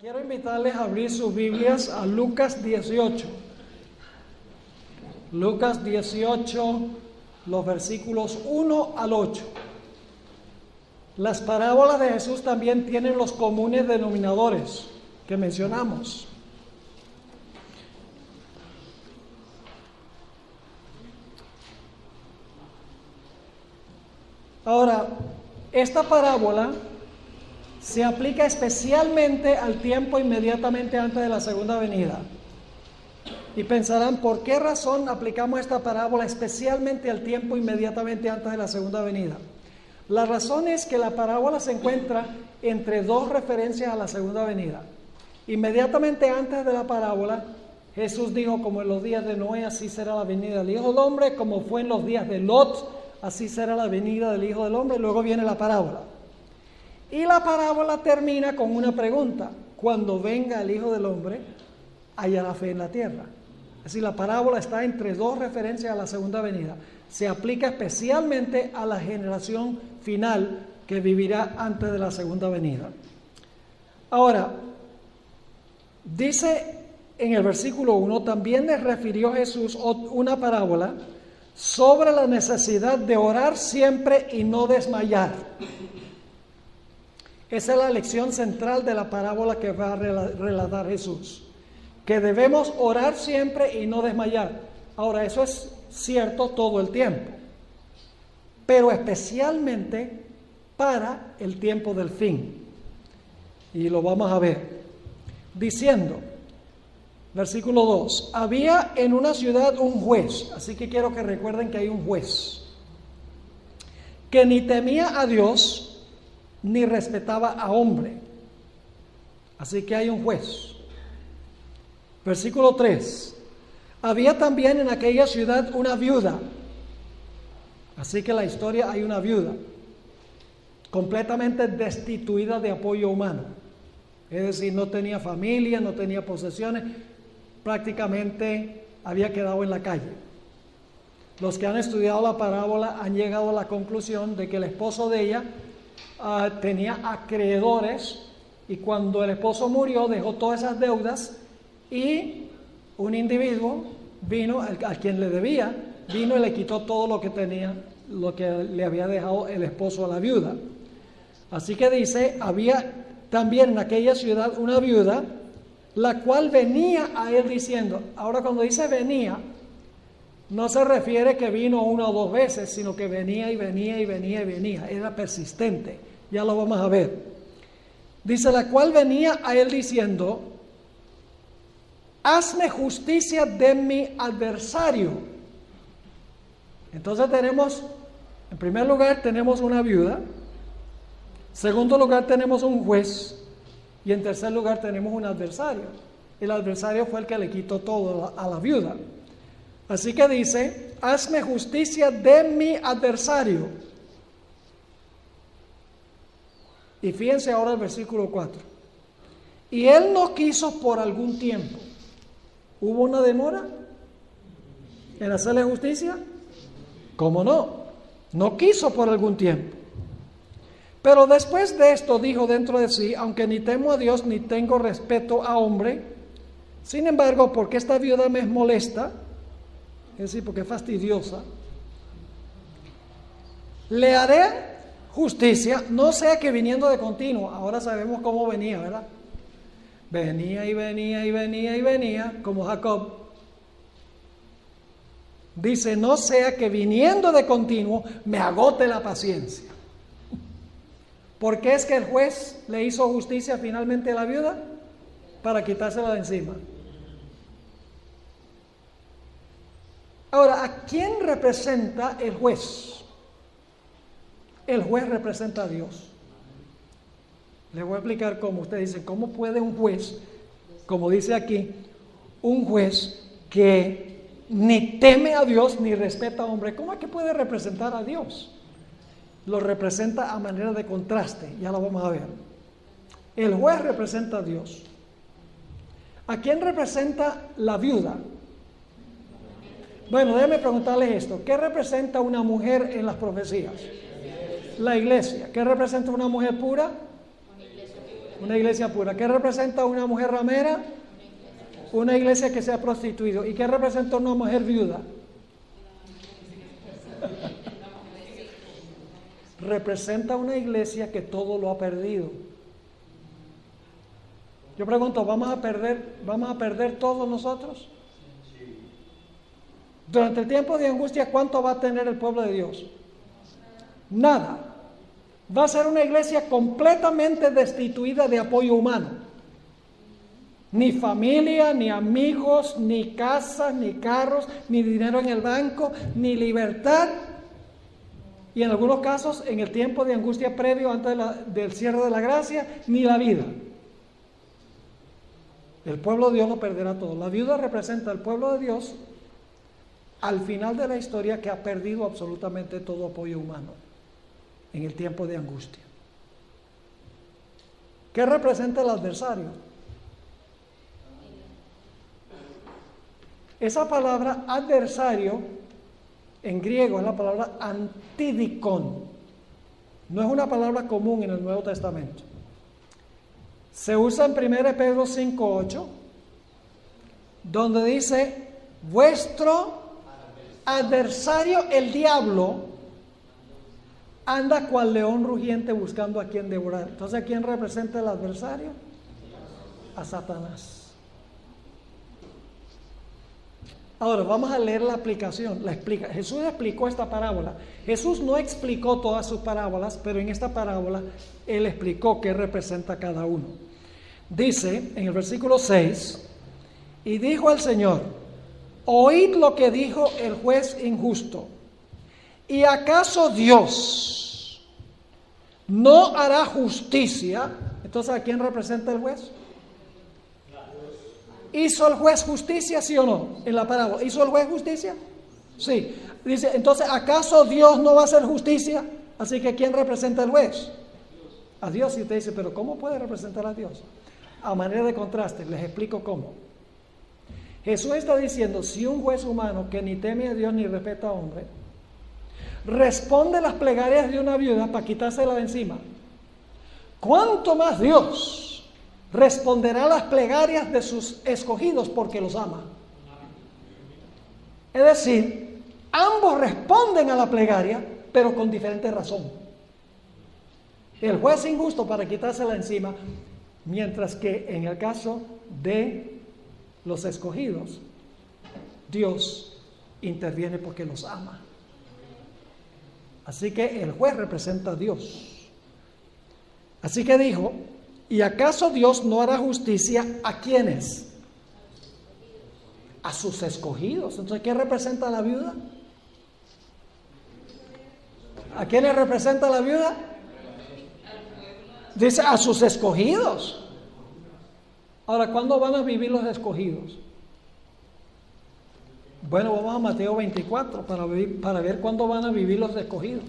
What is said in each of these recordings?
Quiero invitarles a abrir sus Biblias a Lucas 18. Lucas 18, los versículos 1 al 8. Las parábolas de Jesús también tienen los comunes denominadores que mencionamos. Ahora, esta parábola se aplica especialmente al tiempo inmediatamente antes de la segunda venida. Y pensarán, ¿por qué razón aplicamos esta parábola especialmente al tiempo inmediatamente antes de la segunda venida? La razón es que la parábola se encuentra entre dos referencias a la segunda venida. Inmediatamente antes de la parábola, Jesús dijo, como en los días de Noé, así será la venida del Hijo del Hombre, como fue en los días de Lot, así será la venida del Hijo del Hombre. Luego viene la parábola. Y la parábola termina con una pregunta: cuando venga el Hijo del Hombre, ¿hallará fe en la tierra? Es decir, la parábola está entre dos referencias a la segunda venida. Se aplica especialmente a la generación final que vivirá antes de la segunda venida. Ahora, dice en el versículo 1, también les refirió Jesús una parábola sobre la necesidad de orar siempre y no desmayar. Esa es la lección central de la parábola que va a relatar Jesús, que debemos orar siempre y no desmayar. Ahora, eso es cierto todo el tiempo, pero especialmente para el tiempo del fin. Y lo vamos a ver. Diciendo, versículo 2, había en una ciudad un juez, así que quiero que recuerden que hay un juez, que ni temía a Dios, ni respetaba a hombre. Así que hay un juez. Versículo 3. Había también en aquella ciudad una viuda. Así que en la historia hay una viuda, completamente destituida de apoyo humano. Es decir, no tenía familia, no tenía posesiones, prácticamente había quedado en la calle. Los que han estudiado la parábola han llegado a la conclusión de que el esposo de ella tenía acreedores, y cuando el esposo murió dejó todas esas deudas, y un individuo vino, a quien le debía, vino y le quitó todo lo que tenía, lo que le había dejado el esposo a la viuda. Así que dice, había también en aquella ciudad una viuda, la cual venía a él diciendo. Ahora, cuando dice venía, no se refiere que vino una o dos veces, sino que venía y venía y venía y venía. Era persistente. Ya lo vamos a ver. Dice, la cual venía a él diciendo, hazme justicia de mi adversario. Entonces tenemos, en primer lugar, tenemos una viuda. En segundo lugar, tenemos un juez. Y en tercer lugar, tenemos un adversario. El adversario fue el que le quitó todo a la viuda. Así que dice, hazme justicia de mi adversario. Y fíjense ahora el versículo 4. Y él no quiso por algún tiempo. ¿Hubo una demora en hacerle justicia? ¿Cómo no? No quiso por algún tiempo. Pero después de esto dijo dentro de sí, aunque ni temo a Dios ni tengo respeto a hombre, sin embargo, porque esta viuda me es molesta, es decir, porque es fastidiosa, le haré justicia, no sea que viniendo de continuo. Ahora sabemos cómo venía, ¿verdad? Venía y venía y venía y venía, como Jacob. Dice, no sea que viniendo de continuo me agote la paciencia. ¿Por qué es que el juez le hizo justicia finalmente a la viuda? Para quitársela de encima. Ahora, ¿a quién representa el juez? El juez representa a Dios. Les voy a explicar cómo. Ustedes dicen, ¿cómo puede un juez, como dice aquí, un juez que ni teme a Dios ni respeta a hombre, cómo es que puede representar a Dios? Lo representa a manera de contraste, ya lo vamos a ver. El juez representa a Dios. ¿A quién representa la viuda? Bueno, déjenme preguntarles esto. ¿Qué representa una mujer en las profecías? La iglesia. ¿Qué representa una mujer pura? Una iglesia pura. ¿Qué representa una mujer ramera? Una iglesia que se ha prostituido. ¿Y qué representa una mujer viuda? Representa una iglesia que todo lo ha perdido. Yo pregunto, ¿vamos a perder todos nosotros? Durante el tiempo de angustia, ¿cuánto va a tener el pueblo de Dios? Nada. Va a ser una iglesia completamente destituida de apoyo humano. Ni familia, ni amigos, ni casas, ni carros, ni dinero en el banco, ni libertad. Y en algunos casos, en el tiempo de angustia previo, antes del cierre de la gracia, ni la vida. El pueblo de Dios lo perderá todo. La viuda representa al pueblo de Dios al final de la historia, que ha perdido absolutamente todo apoyo humano en el tiempo de angustia. ¿Qué representa el adversario? Esa palabra adversario en griego es la palabra antidikon. No es una palabra común en el Nuevo Testamento. Se usa en 1 Pedro 5:8, donde dice: vuestro adversario, el diablo, anda cual león rugiente buscando a quien devorar. Entonces, ¿a quién representa el adversario? A Satanás. Ahora vamos a leer la aplicación. Jesús explicó esta parábola. Jesús no explicó todas sus parábolas, pero en esta parábola Él explicó qué representa cada uno. Dice en el versículo 6: y dijo el Señor: oíd lo que dijo el juez injusto. ¿Y acaso Dios no hará justicia? Entonces, ¿a quién representa el juez? ¿Hizo el juez justicia, sí o no? En la parábola, ¿hizo el juez justicia? Sí. Dice, entonces, ¿acaso Dios no va a hacer justicia? Así que, ¿quién representa el juez? A Dios. Y usted dice, ¿pero cómo puede representar a Dios? A manera de contraste, les explico cómo. Jesús está diciendo, si un juez humano que ni teme a Dios ni respeta a hombre, responde las plegarias de una viuda para quitársela de encima, ¿cuánto más Dios responderá las plegarias de sus escogidos porque los ama? Es decir, ambos responden a la plegaria, pero con diferente razón. El juez injusto para quitársela encima, mientras que en el caso de los escogidos, Dios interviene porque los ama. Así que el juez representa a Dios. Así que dijo, ¿y acaso Dios no hará justicia a quiénes? A sus escogidos. Entonces, ¿qué representa la viuda? ¿A quiénes representa la viuda? Dice, a sus escogidos. Ahora, ¿cuándo van a vivir los escogidos? Bueno, vamos a Mateo 24 para ver cuándo van a vivir los escogidos.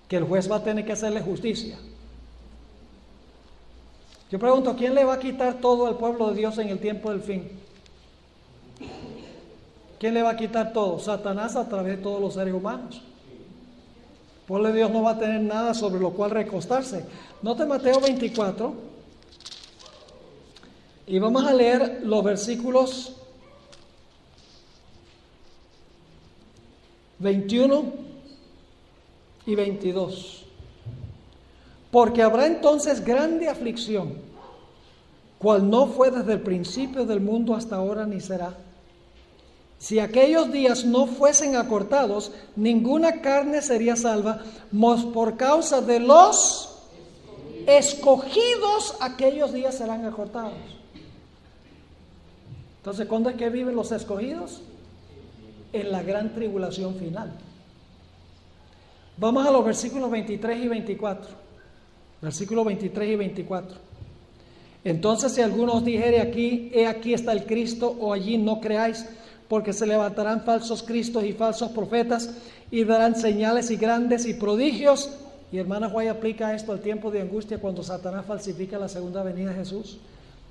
Que el juez va a tener que hacerle justicia. Yo pregunto, ¿quién le va a quitar todo al pueblo de Dios en el tiempo del fin? ¿Quién le va a quitar todo? Satanás, a través de todos los seres humanos. El pueblo de Dios no va a tener nada sobre lo cual recostarse. Note Mateo 24 y vamos a leer los versículos 21 y 22. Porque habrá entonces grande aflicción, cual no fue desde el principio del mundo hasta ahora ni será. Si aquellos días no fuesen acortados, ninguna carne sería salva, mas por causa de los escogidos, aquellos días serán acortados. Entonces, ¿cuándo es que viven los escogidos? En la gran tribulación final. Vamos a los versículos 23 y 24. Versículos 23 y 24. Entonces, si alguno os dijere aquí, he aquí está el Cristo, o allí, no creáis, porque se levantarán falsos cristos y falsos profetas, y darán señales y grandes y prodigios. Y hermana Guay aplica esto al tiempo de angustia cuando Satanás falsifica la segunda venida de Jesús.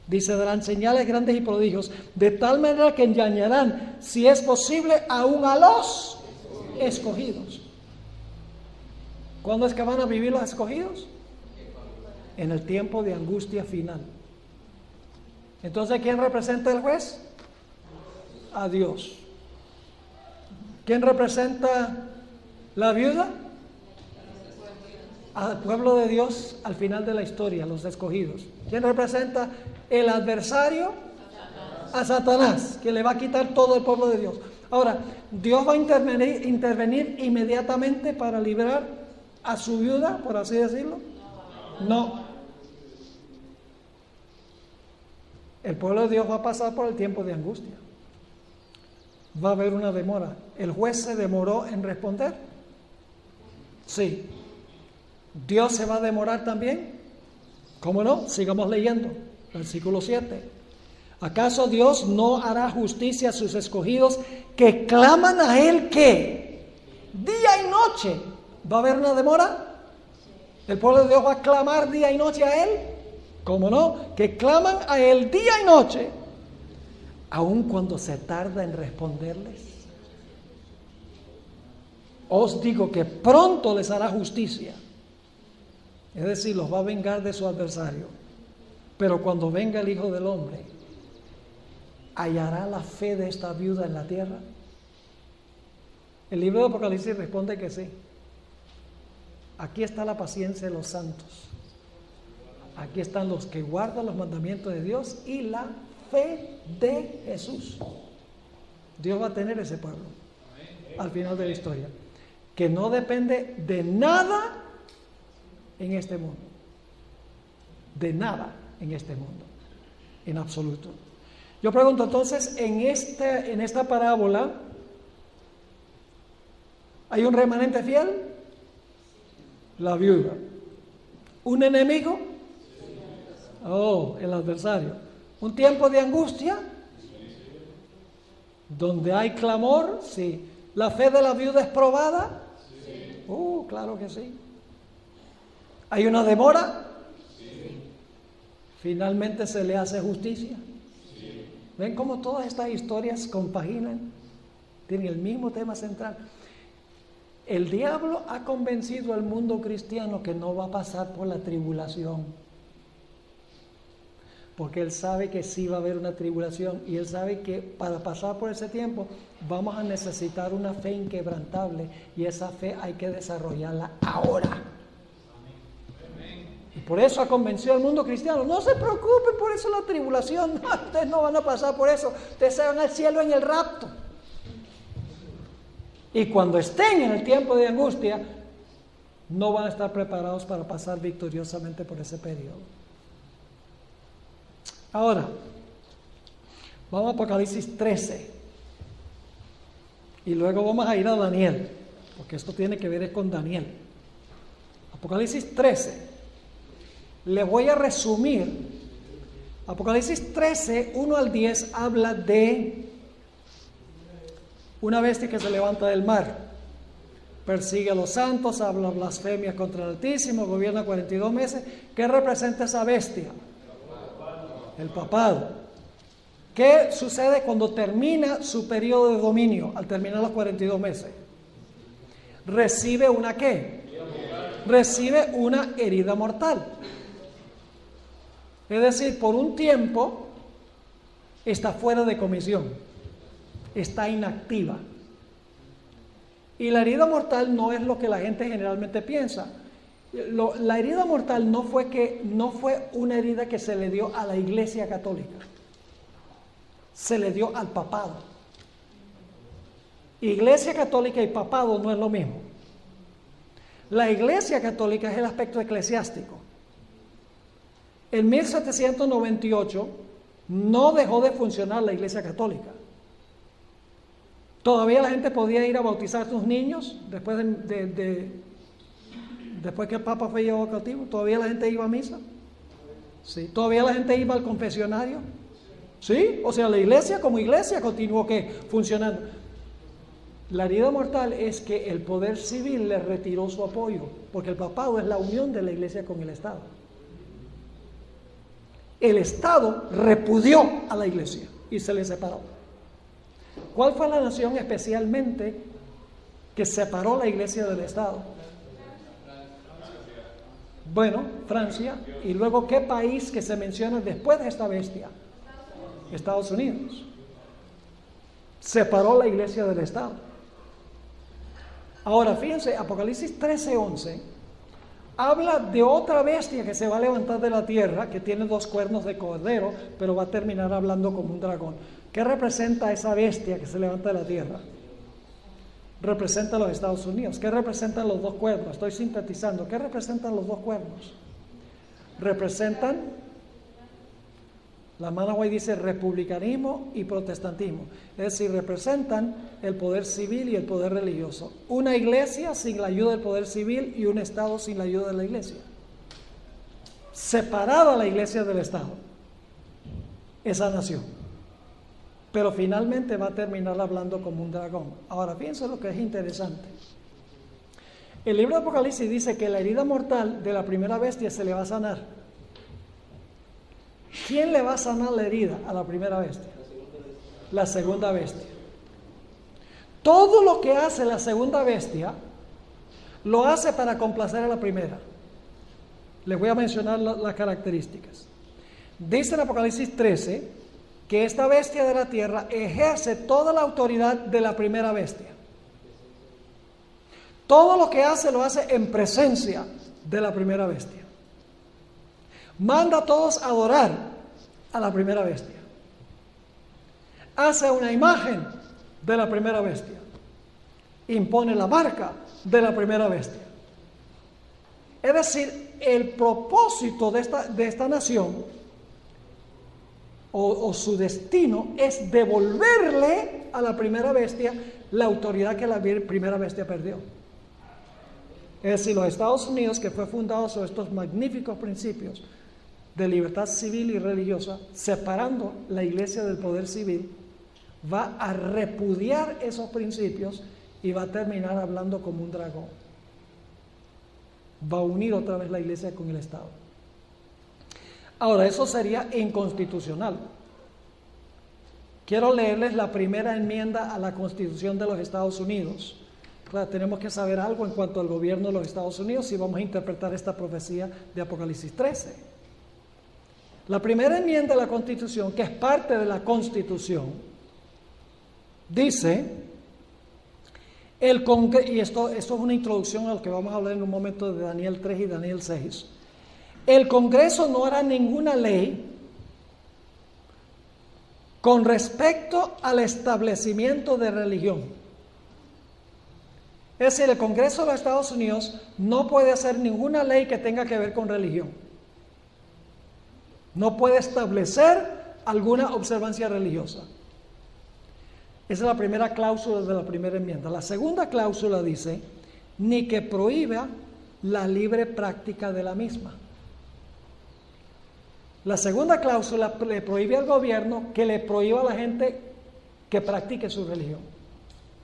Dice, darán señales grandes y prodigios, de tal manera que engañarán, si es posible, aún a los escogidos. ¿Cuándo es que van a vivir los escogidos? en el tiempo de angustia final. Entonces, ¿quién representa el juez? A Dios. ¿Quién representa la viuda? Al pueblo de Dios al final de la historia, los escogidos. ¿Quién representa el adversario? A Satanás, que le va a quitar todo el pueblo de Dios. Ahora, ¿Dios va a intervenir inmediatamente para librar a su viuda, por así decirlo? No. El pueblo de Dios va a pasar por el tiempo de angustia. Va a haber una demora. ¿El juez se demoró en responder? Sí. ¿Dios se va a demorar también? ¿Cómo no? Sigamos leyendo. Versículo 7. ¿Acaso Dios no hará justicia a sus escogidos que claman a Él que día y noche? ¿Va a haber una demora? ¿El pueblo de Dios va a clamar día y noche a Él? ¿Cómo no? Que claman a Él día y noche, aun cuando se tarda en responderles. Os digo que pronto les hará justicia. Es decir, los va a vengar de su adversario. Pero cuando venga el Hijo del Hombre, ¿hallará la fe de esta viuda en la tierra? El libro de Apocalipsis responde que sí. Aquí está la paciencia de los santos. Aquí están los que guardan los mandamientos de Dios y la fe de Jesús. Dios va a tener ese pueblo al final de la historia, que no depende de nada en este mundo. De nada en este mundo, en absoluto. Yo pregunto entonces, en esta parábola, ¿hay un remanente fiel? La viuda. ¿Un enemigo? Oh, el adversario. ¿Un tiempo de angustia? ¿Donde hay clamor? Sí. ¿La fe de la viuda es probada? Claro que sí. ¿Hay una demora? ¿Finalmente se le hace justicia? ¿Ven cómo todas estas historias compaginan? Tienen el mismo tema central. El diablo ha convencido al mundo cristiano que no va a pasar por la tribulación, porque él sabe que sí va a haber una tribulación, y él sabe que para pasar por ese tiempo vamos a necesitar una fe inquebrantable, y esa fe hay que desarrollarla ahora. Y por eso ha convencido al mundo cristiano: no se preocupen por eso la tribulación, no, ustedes no van a pasar por eso, ustedes se van al cielo en el rapto. Y cuando estén en el tiempo de angustia, no van a estar preparados para pasar victoriosamente por ese periodo. Ahora, vamos a Apocalipsis 13. Y luego vamos a ir a Daniel, porque esto tiene que ver con Daniel. Apocalipsis 13. Les voy a resumir. Apocalipsis 13, 1 al 10, habla de una bestia que se levanta del mar, persigue a los santos, habla blasfemias contra el Altísimo, gobierna 42 meses. ¿Qué representa esa bestia? El papado. ¿Qué sucede cuando termina su periodo de dominio, al terminar los 42 meses? Recibe una ¿qué? Recibe una herida mortal. Es decir, por un tiempo está fuera de comisión, está inactiva. Y la herida mortal no es lo que la gente generalmente piensa. La herida mortal no fue una herida que se le dio a la Iglesia Católica, se le dio al papado. Iglesia Católica y papado no es lo mismo. La Iglesia Católica es el aspecto eclesiástico. En 1798 no dejó de funcionar la Iglesia Católica. Todavía la gente podía ir a bautizar a sus niños después después que el Papa fue llevado cautivo. Todavía la gente iba a misa. Sí. Todavía la gente iba al confesionario. Sí. O sea, la iglesia como iglesia continuó funcionando. La herida mortal es que el poder civil le retiró su apoyo, porque el papado es la unión de la iglesia con el Estado. El Estado repudió a la iglesia y se le separó. ¿Cuál fue la nación especialmente que separó la iglesia del Estado? Bueno, Francia. Y luego, ¿qué país que se menciona después de esta bestia? Estados Unidos. Separó la iglesia del Estado. Ahora, fíjense, Apocalipsis 13:11 habla de otra bestia que se va a levantar de la tierra, que tiene 2 cuernos de cordero, pero va a terminar hablando como un dragón. ¿Qué representa esa bestia que se levanta de la tierra? Representa a los Estados Unidos. ¿Qué representan los 2 cuernos? Estoy sintetizando. ¿Qué representan los 2 cuernos? Representan, la Manaway dice republicanismo y protestantismo. Es decir, representan el poder civil y el poder religioso. Una iglesia sin la ayuda del poder civil y un Estado sin la ayuda de la iglesia. Separada la iglesia del Estado. Esa nación. Pero finalmente va a terminar hablando como un dragón. Ahora, fíjense lo que es interesante. El libro de Apocalipsis dice que la herida mortal de la primera bestia se le va a sanar. ¿Quién le va a sanar la herida a la primera bestia? La segunda bestia. Todo lo que hace la segunda bestia, lo hace para complacer a la primera. Les voy a mencionar las características. Dice en Apocalipsis 13 que esta bestia de la tierra ejerce toda la autoridad de la primera bestia. Todo lo que hace, lo hace en presencia de la primera bestia. Manda a todos a adorar a la primera bestia. Hace una imagen de la primera bestia. Impone la marca de la primera bestia. Es decir, el propósito de esta nación o su destino es devolverle a la primera bestia la autoridad que la primera bestia perdió. Es decir, los Estados Unidos, que fue fundado sobre estos magníficos principios de libertad civil y religiosa, separando la iglesia del poder civil, va a repudiar esos principios y va a terminar hablando como un dragón. Va a unir otra vez la iglesia con el Estado. Ahora, eso sería inconstitucional. Quiero leerles la primera enmienda a la Constitución de los Estados Unidos. Claro, tenemos que saber algo en cuanto al gobierno de los Estados Unidos si vamos a interpretar esta profecía de Apocalipsis 13. La primera enmienda a la Constitución, que es parte de la Constitución, dice, y esto es una introducción a lo que vamos a hablar en un momento de Daniel 3 y Daniel 6, el Congreso no hará ninguna ley con respecto al establecimiento de religión. Es decir, el Congreso de los Estados Unidos no puede hacer ninguna ley que tenga que ver con religión. No puede establecer alguna observancia religiosa. Esa es la primera cláusula de la primera enmienda. La segunda cláusula dice, ni que prohíba la libre práctica de la misma. La segunda cláusula le prohíbe al gobierno que le prohíba a la gente que practique su religión.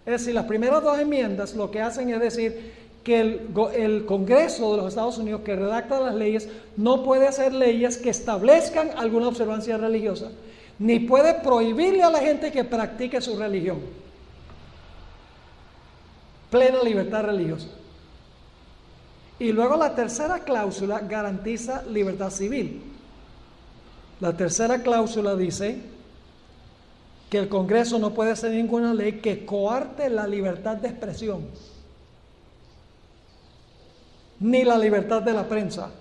Es decir, las primeras 2 enmiendas lo que hacen es decir que el Congreso de los Estados Unidos, que redacta las leyes, no puede hacer leyes que establezcan alguna observancia religiosa, ni puede prohibirle a la gente que practique su religión. Plena libertad religiosa. Y luego la tercera cláusula garantiza libertad civil. La tercera cláusula dice que el Congreso no puede hacer ninguna ley que coarte la libertad de expresión, ni la libertad de la prensa,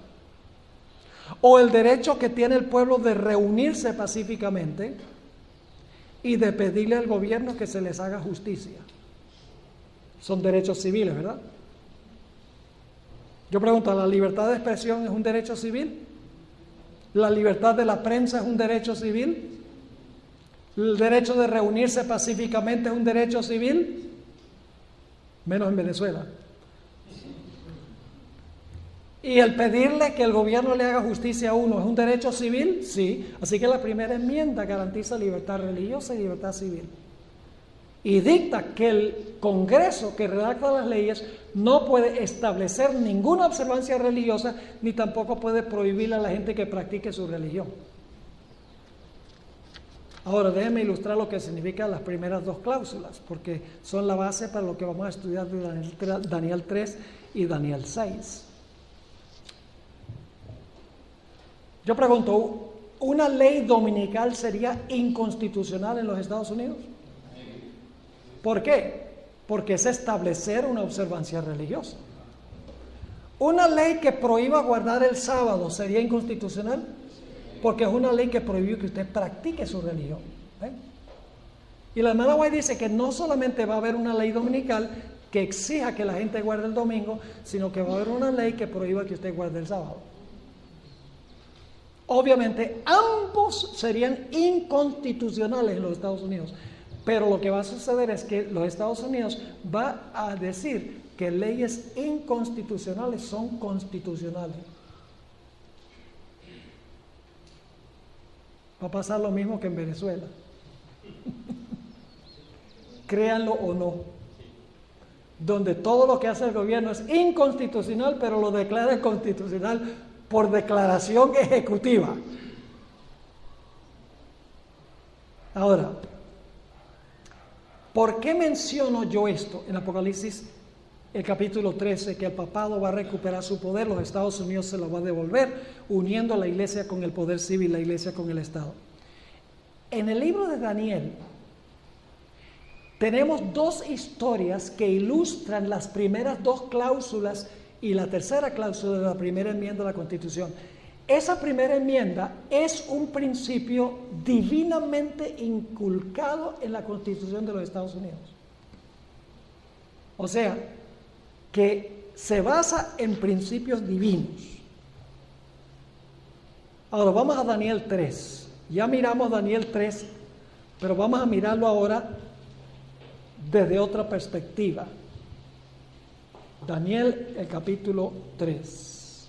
o el derecho que tiene el pueblo de reunirse pacíficamente y de pedirle al gobierno que se les haga justicia. Son derechos civiles, ¿verdad? Yo pregunto, ¿la libertad de expresión es un derecho civil? ¿La libertad de la prensa es un derecho civil? ¿El derecho de reunirse pacíficamente es un derecho civil? Menos en Venezuela. ¿Y el pedirle que el gobierno le haga justicia a uno es un derecho civil? Sí. Así que la primera enmienda garantiza libertad religiosa y libertad civil. Y dicta que el Congreso que redacta las leyes no puede establecer ninguna observancia religiosa, ni tampoco puede prohibirle a la gente que practique su religión. Ahora déjenme ilustrar lo que significan las primeras 2 cláusulas, porque son la base para lo que vamos a estudiar de Daniel 3 y Daniel 6. Yo pregunto, ¿una ley dominical sería inconstitucional en los Estados Unidos? ¿Por qué? Porque es establecer una observancia religiosa. ¿Una ley que prohíba guardar el sábado sería inconstitucional? Porque es una ley que prohíbe que usted practique su religión. Y la hermana White dice que no solamente va a haber una ley dominical que exija que la gente guarde el domingo, sino que va a haber una ley que prohíba que usted guarde el sábado. Obviamente, ambos serían inconstitucionales en los Estados Unidos, pero lo que va a suceder es que los Estados Unidos va a decir que leyes inconstitucionales son constitucionales. Va a pasar lo mismo que en Venezuela. Créanlo o no, donde todo lo que hace el gobierno es inconstitucional, pero lo declara constitucional por declaración ejecutiva. Ahora, ¿por qué menciono yo esto en Apocalipsis, el capítulo 13, que el papado va a recuperar su poder, los Estados Unidos se lo va a devolver, uniendo a la iglesia con el poder civil, la iglesia con el Estado? En el libro de Daniel tenemos dos historias que ilustran las primeras dos cláusulas y la tercera cláusula de la primera enmienda de la Constitución. Esa primera enmienda es un principio divinamente inculcado en la Constitución de los Estados Unidos. O sea, que se basa en principios divinos. Ahora vamos a Daniel 3. Ya miramos Daniel 3, pero vamos a mirarlo ahora desde otra perspectiva. Daniel, el capítulo 3.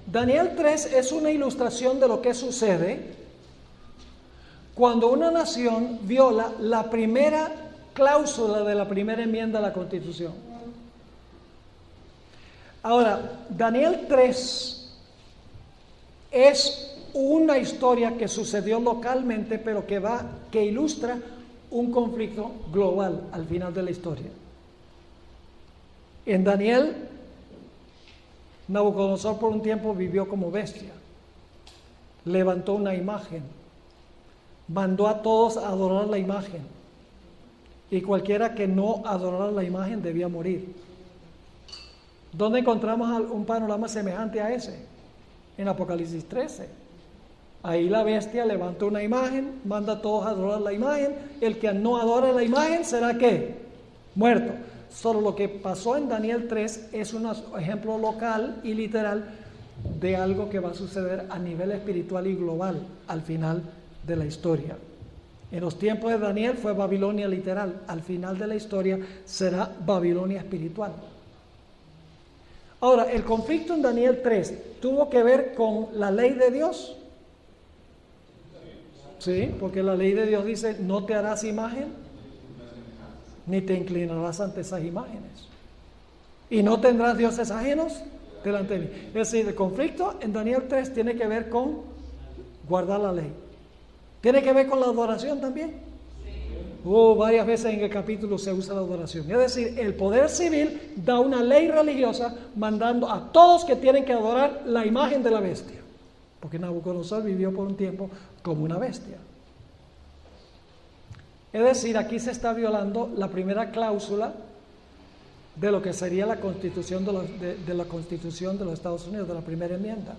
Daniel 3 es una ilustración de lo que sucede cuando una nación viola la primera cláusula de la primera enmienda a la Constitución. Ahora, Daniel 3 es una historia que sucedió localmente, pero que ilustra un conflicto global al final de la historia. En Daniel, Nabucodonosor por un tiempo vivió como bestia, levantó una imagen, mandó a todos a adorar la imagen, y cualquiera que no adorara la imagen debía morir. ¿Dónde encontramos un panorama semejante a ese? En Apocalipsis 13. Ahí la bestia levanta una imagen, manda a todos a adorar la imagen. El que no adora la imagen será ¿qué? Muerto. Solo lo que pasó en Daniel 3 es un ejemplo local y literal de algo que va a suceder a nivel espiritual y global al final de la historia. En los tiempos de Daniel fue Babilonia literal, al final de la historia será Babilonia espiritual. Ahora, el conflicto en Daniel 3 tuvo que ver con la ley de Dios. Sí, porque la ley de Dios dice, no te harás imagen, ni te inclinarás ante esas imágenes. Y no tendrás dioses ajenos delante de mí. Es decir, el conflicto en Daniel 3 tiene que ver con guardar la ley. ¿Tiene que ver con la adoración también? Varias veces en el capítulo se usa la adoración. Es decir, el poder civil da una ley religiosa mandando a todos que tienen que adorar la imagen de la bestia. Porque Nabucodonosor vivió por un tiempo como una bestia. Es decir, aquí se está violando la primera cláusula de lo que sería la constitución de la Constitución de los Estados Unidos, de la primera enmienda.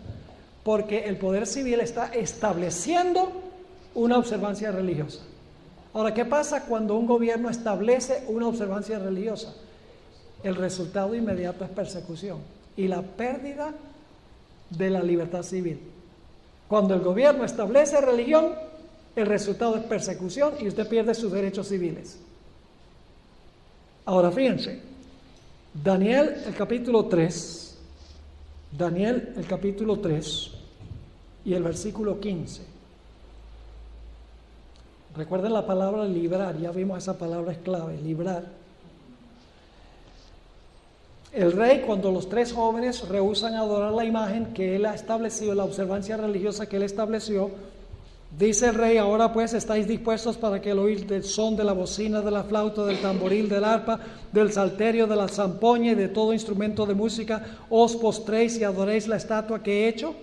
Porque el poder civil está estableciendo una observancia religiosa. Ahora, ¿qué pasa cuando un gobierno establece una observancia religiosa? El resultado inmediato es persecución y la pérdida de la libertad civil. Cuando el gobierno establece religión, el resultado es persecución y usted pierde sus derechos civiles. Ahora, fíjense, Daniel, el capítulo 3, Daniel, el capítulo 3 y el versículo 15. Recuerden la palabra librar, ya vimos esa palabra es clave, librar. El rey, cuando los tres jóvenes rehúsan adorar la imagen que él ha establecido, la observancia religiosa que él estableció, Dice el rey: ahora pues estáis dispuestos para que el oír del son de la bocina, de la flauta, del tamboril, del arpa, del salterio, de la zampoña y de todo instrumento de música os postréis y adoréis la estatua que he hecho.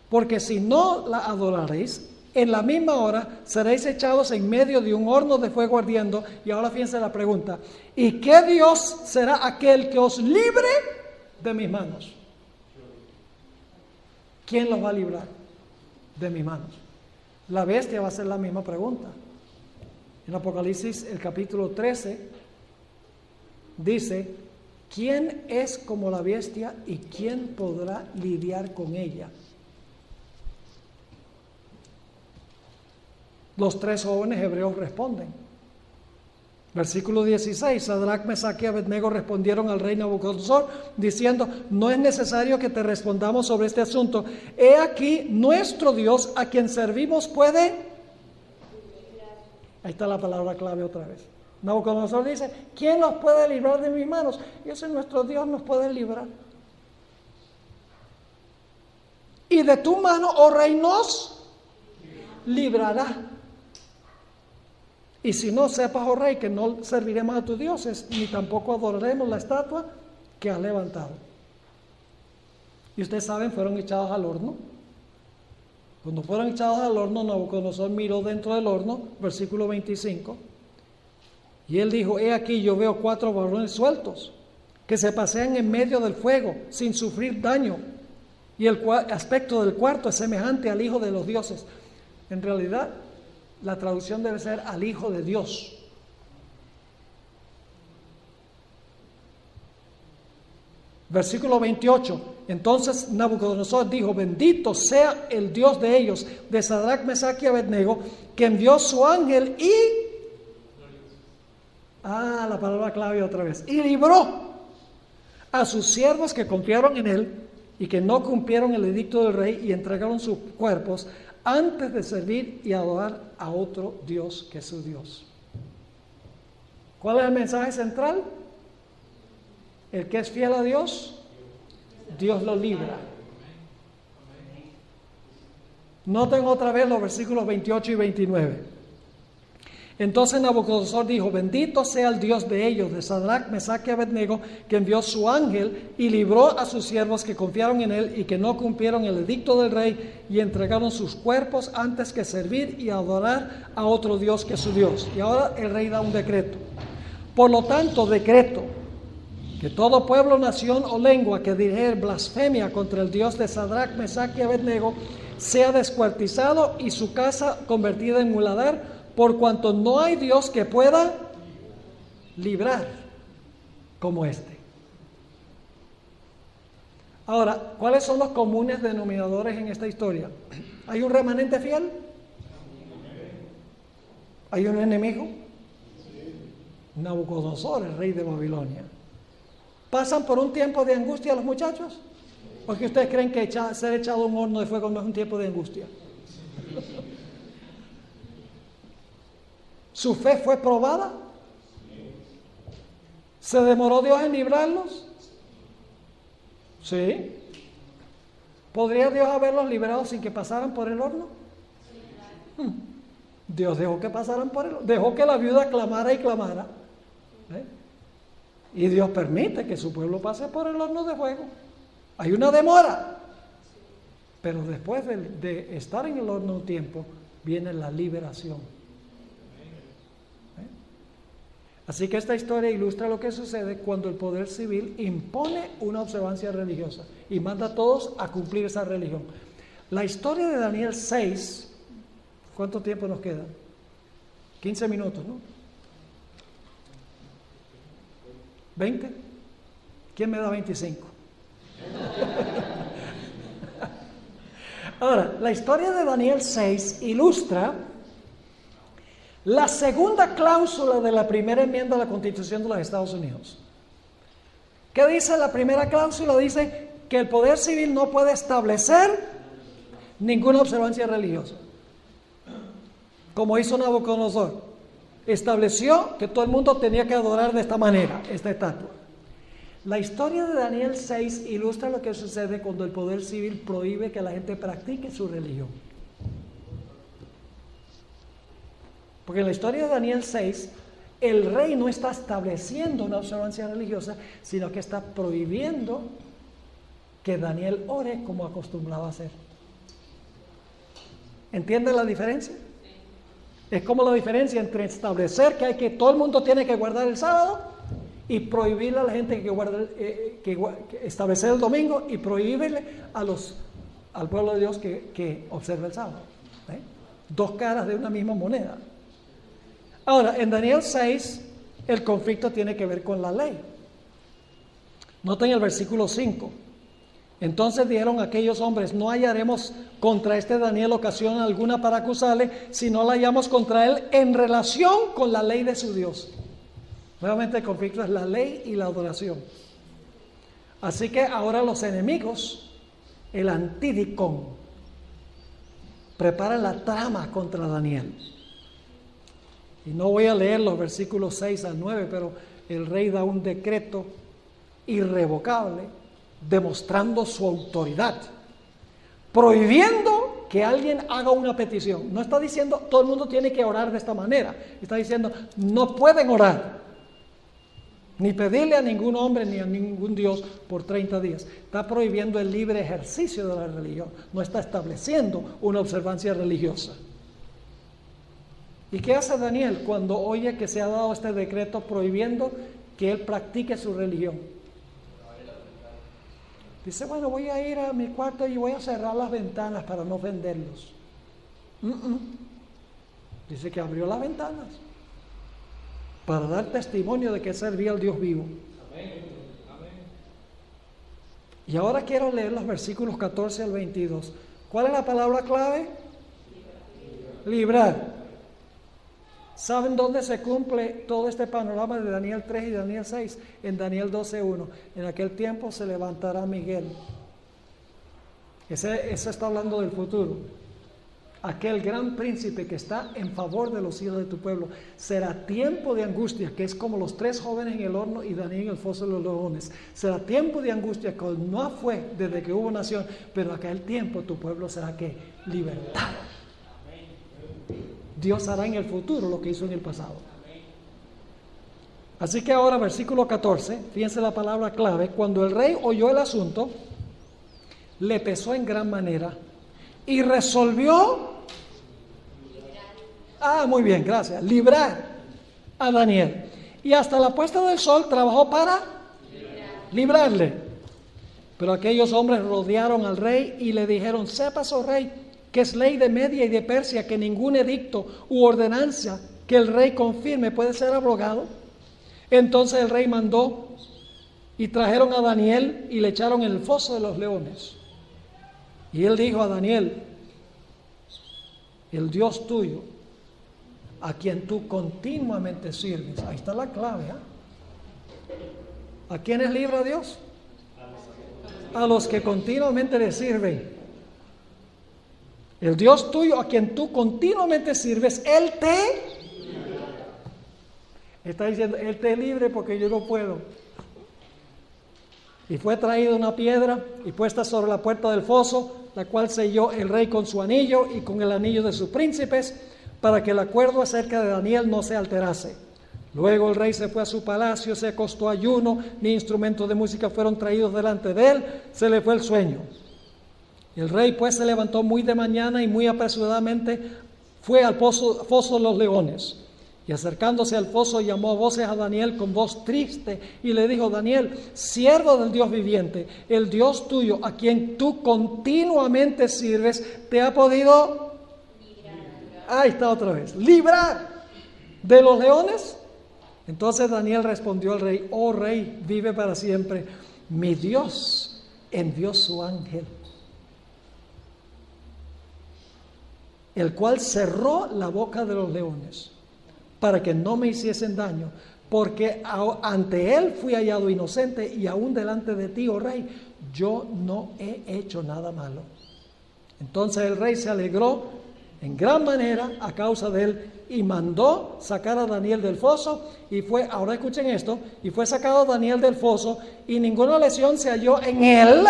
Porque si no la adoraréis, en la misma hora seréis echados en medio de un horno de fuego ardiendo. Y ahora fíjense la pregunta: ¿y qué Dios será aquel que os libre de mis manos? ¿Quién los va a librar de mis manos? La bestia va a hacer la misma pregunta. En Apocalipsis, el capítulo 13, dice: ¿quién es como la bestia y quién podrá lidiar con ella? Los tres jóvenes hebreos responden. Versículo 16: Sadrac, Mesac y Abednego respondieron al rey Nabucodonosor diciendo: no es necesario que te respondamos sobre este asunto. He aquí, nuestro Dios a quien servimos puede. Ahí está la palabra clave otra vez. Nabucodonosor dice: ¿quién nos puede librar de mis manos? Y ese nuestro Dios nos puede librar. Y de tu mano, oh rey, nos librará. Y si no, sepas, oh rey, que no serviremos a tus dioses, ni tampoco adoraremos la estatua que has levantado. Y ustedes saben, fueron echados al horno. Cuando fueron echados al horno, Nabucodonosor miró dentro del horno, versículo 25, y él dijo: he aquí, yo veo 4 varones sueltos, que se pasean en medio del fuego, sin sufrir daño, y el aspecto del cuarto es semejante al Hijo de los dioses. En realidad, la traducción debe ser al Hijo de Dios. Versículo 28. Entonces Nabucodonosor dijo: bendito sea el Dios de ellos, de Sadrac, Mesac y Abednego, que envió su ángel y... la palabra clave otra vez. Y libró a sus siervos que confiaron en él y que no cumplieron el edicto del rey y entregaron sus cuerpos antes de servir y adorar a otro Dios que su Dios. ¿Cuál es el mensaje central? El que es fiel a Dios, Dios lo libra. Noten otra vez los versículos 28 y 29. Entonces Nabucodonosor dijo: bendito sea el Dios de ellos, de Sadrac, Mesac y Abednego, que envió su ángel y libró a sus siervos que confiaron en él y que no cumplieron el edicto del rey y entregaron sus cuerpos antes que servir y adorar a otro Dios que su Dios. Y ahora el rey da un decreto. Por lo tanto, decreto que todo pueblo, nación o lengua que dijere blasfemia contra el Dios de Sadrac, Mesac y Abednego sea descuartizado y su casa convertida en muladar, por cuanto no hay Dios que pueda librar como este. Ahora, ¿cuáles son los comunes denominadores en esta historia? ¿Hay un remanente fiel? ¿Hay un enemigo? Nabucodonosor, el rey de Babilonia. ¿Pasan por un tiempo de angustia los muchachos? ¿O que ustedes creen que ser echado a un horno de fuego no es un tiempo de angustia? ¿Su fe fue probada? ¿Se demoró Dios en librarlos? Sí. ¿Podría Dios haberlos librado sin que pasaran por el horno? Dios dejó que pasaran por el horno. Dejó que la viuda clamara y clamara. Y Dios permite que su pueblo pase por el horno de fuego. Hay una demora. Pero después de estar en el horno un tiempo, viene la liberación. Así que esta historia ilustra lo que sucede cuando el poder civil impone una observancia religiosa y manda a todos a cumplir esa religión. La historia de Daniel 6, ¿cuánto tiempo nos queda? 15 minutos, ¿no? ¿20? ¿Quién me da 25? Ahora, la historia de Daniel 6 ilustra la segunda cláusula de la primera enmienda de la Constitución de los Estados Unidos. ¿Qué dice la primera cláusula? Dice que el poder civil no puede establecer ninguna observancia religiosa, como hizo Nabucodonosor. Estableció que todo el mundo tenía que adorar de esta manera, esta estatua. La historia de Daniel 6 ilustra lo que sucede cuando el poder civil prohíbe que la gente practique su religión. Porque en la historia de Daniel 6, el rey no está estableciendo una observancia religiosa, sino que está prohibiendo que Daniel ore como acostumbraba a hacer. ¿Entienden la diferencia? Es como la diferencia entre establecer que todo el mundo tiene que guardar el sábado y prohibirle a la gente que establecer el domingo y prohibirle al pueblo de Dios que observe el sábado. Dos caras de una misma moneda. Ahora, en Daniel 6, el conflicto tiene que ver con la ley. Noten el versículo 5. Entonces dijeron aquellos hombres: no hallaremos contra este Daniel ocasión alguna para acusarle, si no la hallamos contra él en relación con la ley de su Dios. Nuevamente el conflicto es la ley y la adoración. Así que ahora los enemigos, el antidicón, preparan la trama contra Daniel. Y no voy a leer los versículos 6 al 9, pero el rey da un decreto irrevocable, demostrando su autoridad, prohibiendo que alguien haga una petición. No está diciendo todo el mundo tiene que orar de esta manera, está diciendo no pueden orar, ni pedirle a ningún hombre ni a ningún Dios por 30 días. Está prohibiendo el libre ejercicio de la religión, no está estableciendo una observancia religiosa. ¿Y qué hace Daniel cuando oye que se ha dado este decreto prohibiendo que él practique su religión? Dice: bueno, voy a ir a mi cuarto y voy a cerrar las ventanas para no ofenderlos. Dice que abrió las ventanas para dar testimonio de que servía al Dios vivo. Y ahora quiero leer los versículos 14 al 22. ¿Cuál es la palabra clave? Librar. ¿Saben dónde se cumple todo este panorama de Daniel 3 y Daniel 6? En Daniel 12:1. En aquel tiempo se levantará Miguel. Ese está hablando del futuro. Aquel gran príncipe que está en favor de los hijos de tu pueblo. Será tiempo de angustia, que es como los 3 jóvenes en el horno y Daniel en el foso de los leones. Será tiempo de angustia, que no fue desde que hubo nación, pero aquel tiempo tu pueblo será que libertado. Dios hará en el futuro lo que hizo en el pasado. Así que ahora, versículo 14, fíjense la palabra clave. Cuando el rey oyó el asunto, le pesó en gran manera y resolvió, muy bien, gracias, librar a Daniel. Y hasta la puesta del sol trabajó para librarle. Pero aquellos hombres rodearon al rey y le dijeron: sepas, oh rey, que es ley de Media y de Persia que ningún edicto u ordenanza que el rey confirme puede ser abrogado. Entonces el rey mandó y trajeron a Daniel y le echaron en el foso de los leones. Y él dijo a Daniel: el Dios tuyo, a quien tú continuamente sirves. Ahí está la clave. ¿A quiénes libra Dios? A los que continuamente le sirven. El Dios tuyo, a quien tú continuamente sirves, Él está diciendo: Él te libre porque yo no puedo. Y fue traída una piedra y puesta sobre la puerta del foso, la cual selló el rey con su anillo y con el anillo de sus príncipes, para que el acuerdo acerca de Daniel no se alterase. Luego el rey se fue a su palacio, se acostó ayuno, ni instrumentos de música fueron traídos delante de él, se le fue el sueño. El rey pues se levantó muy de mañana y muy apresuradamente fue al foso de los leones. Y acercándose al foso llamó a voces a Daniel con voz triste y le dijo: Daniel, siervo del Dios viviente, el Dios tuyo, a quien tú continuamente sirves, te ha podido librar. Ahí está otra vez, librar de los leones. Entonces Daniel respondió al rey: oh rey, vive para siempre. Mi Dios envió su ángel, el cual cerró la boca de los leones para que no me hiciesen daño, porque ante él fui hallado inocente y aún delante de ti, oh rey, yo no he hecho nada malo. Entonces el rey se alegró en gran manera a causa de él y mandó sacar a Daniel del foso y fue, ahora escuchen esto, y fue sacado Daniel del foso y ninguna lesión se halló en él.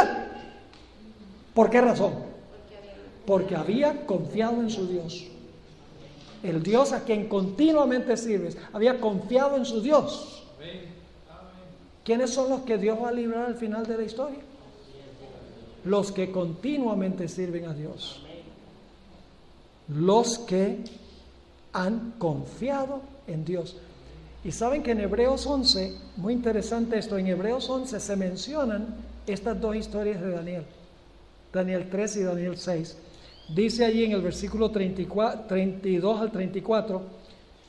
¿Por qué razón? Porque había confiado en su Dios. el Dios a quien continuamente sirves. Había confiado en su Dios. ¿Quiénes son los que Dios va a librar al final de la historia? Los que continuamente sirven a Dios. Los que han confiado en Dios. Y saben que en Hebreos 11, muy interesante esto, en Hebreos 11 se mencionan estas dos historias de Daniel. Daniel 3 y Daniel 6. Dice allí en el versículo 32 al 34,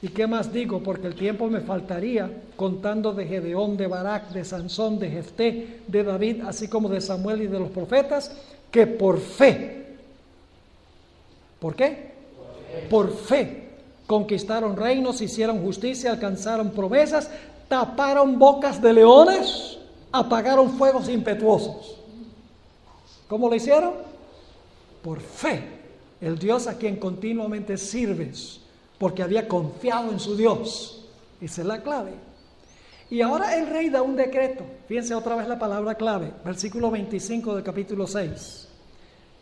¿y qué más digo? Porque el tiempo me faltaría, contando de Gedeón, de Barak, de Sansón, de Jefté, de David, así como de Samuel y de los profetas, que por fe, ¿por qué? Por fe, conquistaron reinos, hicieron justicia, alcanzaron promesas, taparon bocas de leones, apagaron fuegos impetuosos. ¿Cómo lo hicieron? Por fe, el Dios a quien continuamente sirves, porque había confiado en su Dios. Esa es la clave. Y ahora el rey da un decreto. Fíjense otra vez la palabra clave, versículo 25 del capítulo 6.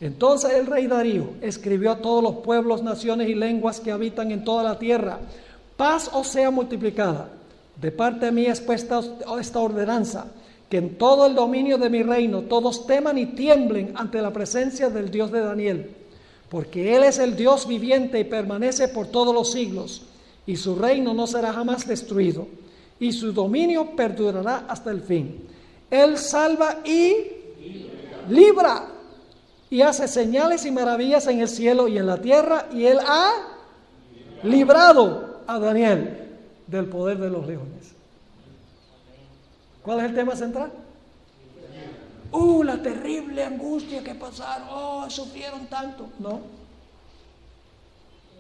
Entonces el rey Darío escribió a todos los pueblos, naciones y lenguas que habitan en toda la tierra: paz os sea multiplicada. De parte mía es puesta esta ordenanza, que en todo el dominio de mi reino todos teman y tiemblen ante la presencia del Dios de Daniel, porque Él es el Dios viviente y permanece por todos los siglos, y su reino no será jamás destruido, y su dominio perdurará hasta el fin. Él salva y libra, y hace señales y maravillas en el cielo y en la tierra, y Él ha librado a Daniel del poder de los leones. ¿Cuál es el tema central? La terrible angustia que pasaron, sufrieron tanto.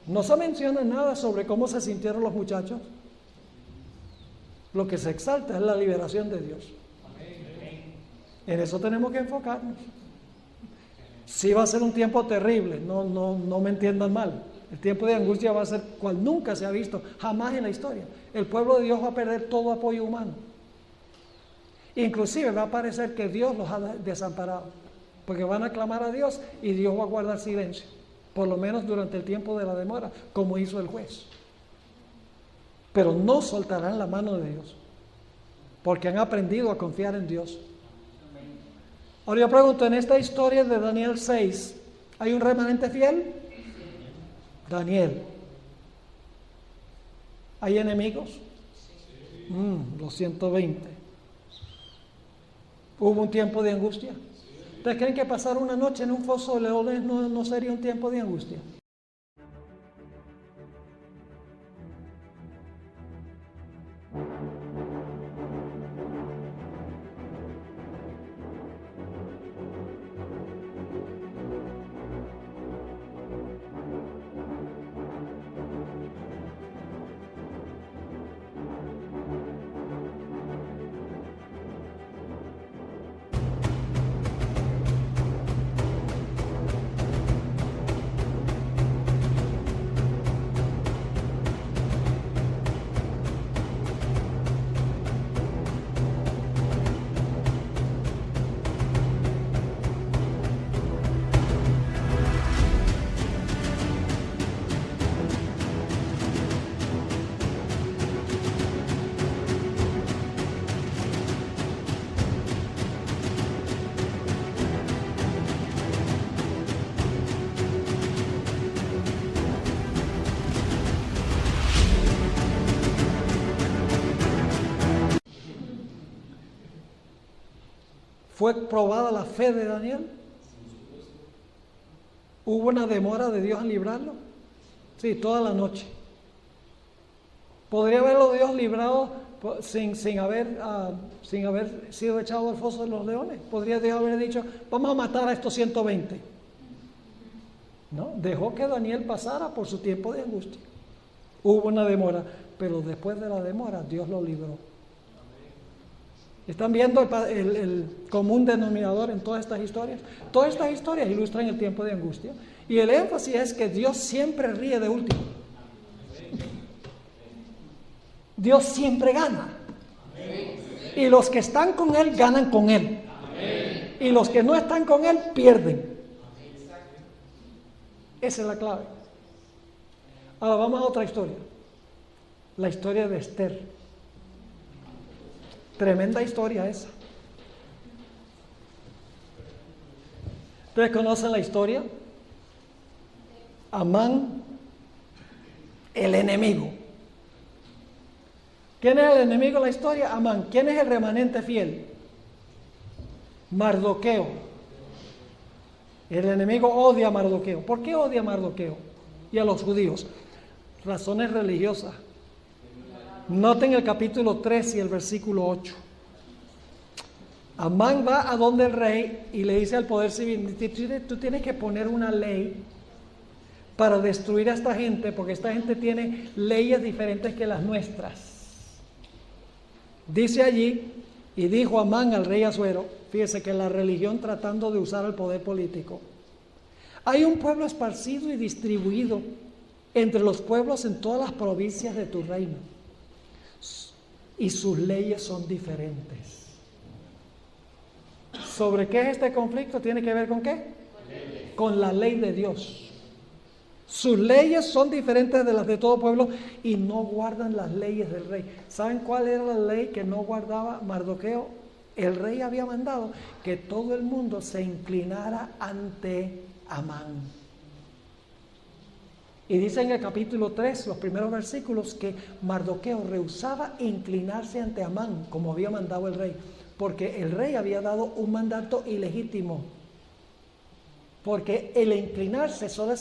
No se menciona nada sobre cómo se sintieron los muchachos. Lo que se exalta es la liberación de Dios. En eso tenemos que enfocarnos. Sí va a ser un tiempo terrible, no me entiendan mal. El tiempo de angustia va a ser cual nunca se ha visto, jamás en la historia. El pueblo de Dios va a perder todo apoyo humano. Inclusive va a parecer que Dios los ha desamparado, porque van a clamar a Dios y Dios va a guardar silencio, por lo menos durante el tiempo de la demora, como hizo el juez. Pero no soltarán la mano de Dios, porque han aprendido a confiar en Dios. Ahora yo pregunto, en esta historia de Daniel 6, ¿hay un remanente fiel? Daniel. ¿Hay enemigos? Los 120. ¿Hubo un tiempo de angustia? ¿Ustedes creen que pasar una noche en un foso de leones no sería un tiempo de angustia? ¿Fue probada la fe de Daniel? ¿Hubo una demora de Dios en librarlo? Sí, toda la noche. ¿Podría haberlo Dios librado sin haber sido echado al foso de los leones? ¿Podría Dios haber dicho, vamos a matar a estos 120? No, dejó que Daniel pasara por su tiempo de angustia. Hubo una demora, pero después de la demora Dios lo libró. ¿Están viendo el común denominador en todas estas historias? Todas estas historias ilustran el tiempo de angustia. Y el énfasis es que Dios siempre ríe de último. Dios siempre gana. Y los que están con Él ganan con Él. Y los que no están con Él pierden. Esa es la clave. Ahora vamos a otra historia. La historia de Esther. Tremenda historia esa. ¿Ustedes conocen la historia? Amán, el enemigo. ¿Quién es el enemigo de la historia? Amán. ¿Quién es el remanente fiel? Mardoqueo. El enemigo odia a Mardoqueo. ¿Por qué odia a Mardoqueo y a los judíos? Razones religiosas. Noten el capítulo 3 y el versículo 8. Amán va a donde el rey y le dice al poder civil: tú tienes que poner una ley para destruir a esta gente, porque esta gente tiene leyes diferentes que las nuestras. Dice allí, y dijo Amán al rey Asuero, fíjese que la religión tratando de usar el poder político: hay un pueblo esparcido y distribuido entre los pueblos en todas las provincias de tu reino, y sus leyes son diferentes. ¿Sobre qué es este conflicto? ¿Tiene que ver con qué? Con la ley de Dios. Sus leyes son diferentes de las de todo pueblo y no guardan las leyes del rey. ¿Saben cuál era la ley que no guardaba Mardoqueo? El rey había mandado que todo el mundo se inclinara ante Amán. Y dice en el capítulo 3, los primeros versículos, que Mardoqueo rehusaba inclinarse ante Amán, como había mandado el rey, porque el rey había dado un mandato ilegítimo. Porque el inclinarse solo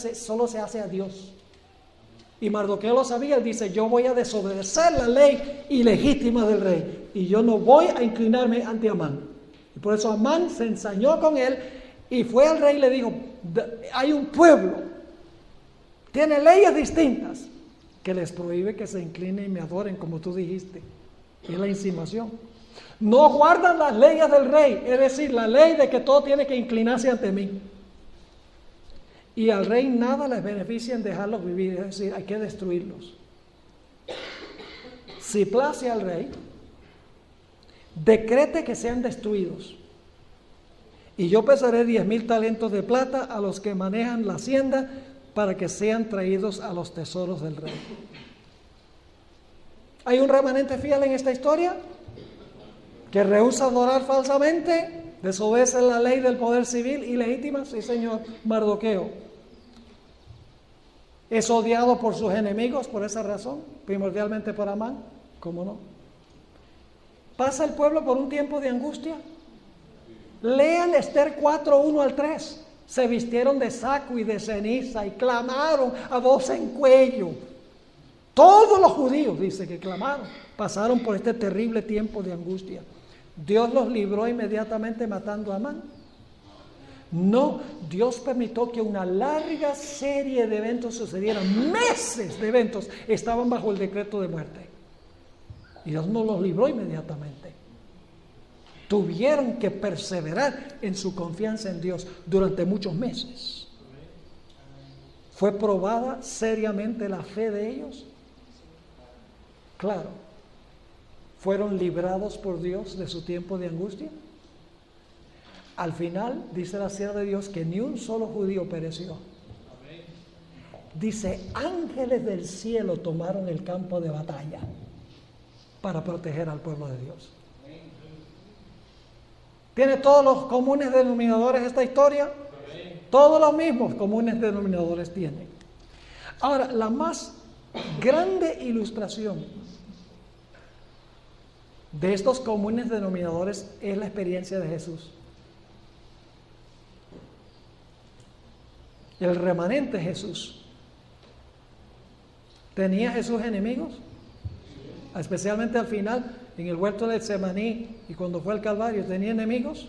se hace a Dios. Y Mardoqueo lo sabía. Él dice: yo voy a desobedecer la ley ilegítima del rey, y yo no voy a inclinarme ante Amán. Y por eso Amán se ensañó con él y fue al rey y le dijo: hay un pueblo, tiene leyes distintas, que les prohíbe que se inclinen y me adoren, como tú dijiste. Es la insinuación. No guardan las leyes del rey, es decir, la ley de que todo tiene que inclinarse ante mí. Y al rey nada les beneficia en dejarlos vivir, es decir, hay que destruirlos. Si place al rey, decrete que sean destruidos, y yo pesaré 10,000 talentos de plata a los que manejan la hacienda, para que sean traídos a los tesoros del rey. ¿Hay un remanente fiel en esta historia que rehúsa adorar falsamente, desobedece la ley del poder civil ilegítima? Sí, señor. Mardoqueo es odiado por sus enemigos por esa razón, primordialmente por Amán. ¿Cómo no? ¿Pasa el pueblo por un tiempo de angustia? Lean Esther 4, 1 al 3. Se vistieron de saco y de ceniza y clamaron a voz en cuello. Todos los judíos, dice, que clamaron, pasaron por este terrible tiempo de angustia. ¿Dios los libró inmediatamente matando a Amán? No, Dios permitió que una larga serie de eventos sucedieran. Meses de eventos estaban bajo el decreto de muerte. Y Dios no los libró inmediatamente. Tuvieron que perseverar en su confianza en Dios durante muchos meses. ¿Fue probada seriamente la fe de ellos? Claro. ¿Fueron librados por Dios de su tiempo de angustia? Al final, dice la sierva de Dios, que ni un solo judío pereció. Dice: ángeles del cielo tomaron el campo de batalla para proteger al pueblo de Dios. ¿Tiene todos los comunes denominadores esta historia? Todos los mismos comunes denominadores tiene. Ahora, la más grande ilustración de estos comunes denominadores es la experiencia de Jesús. El remanente Jesús. ¿Tenía Jesús enemigos? Especialmente al final, en el huerto de Getsemaní y cuando fue al Calvario, ¿tenía enemigos?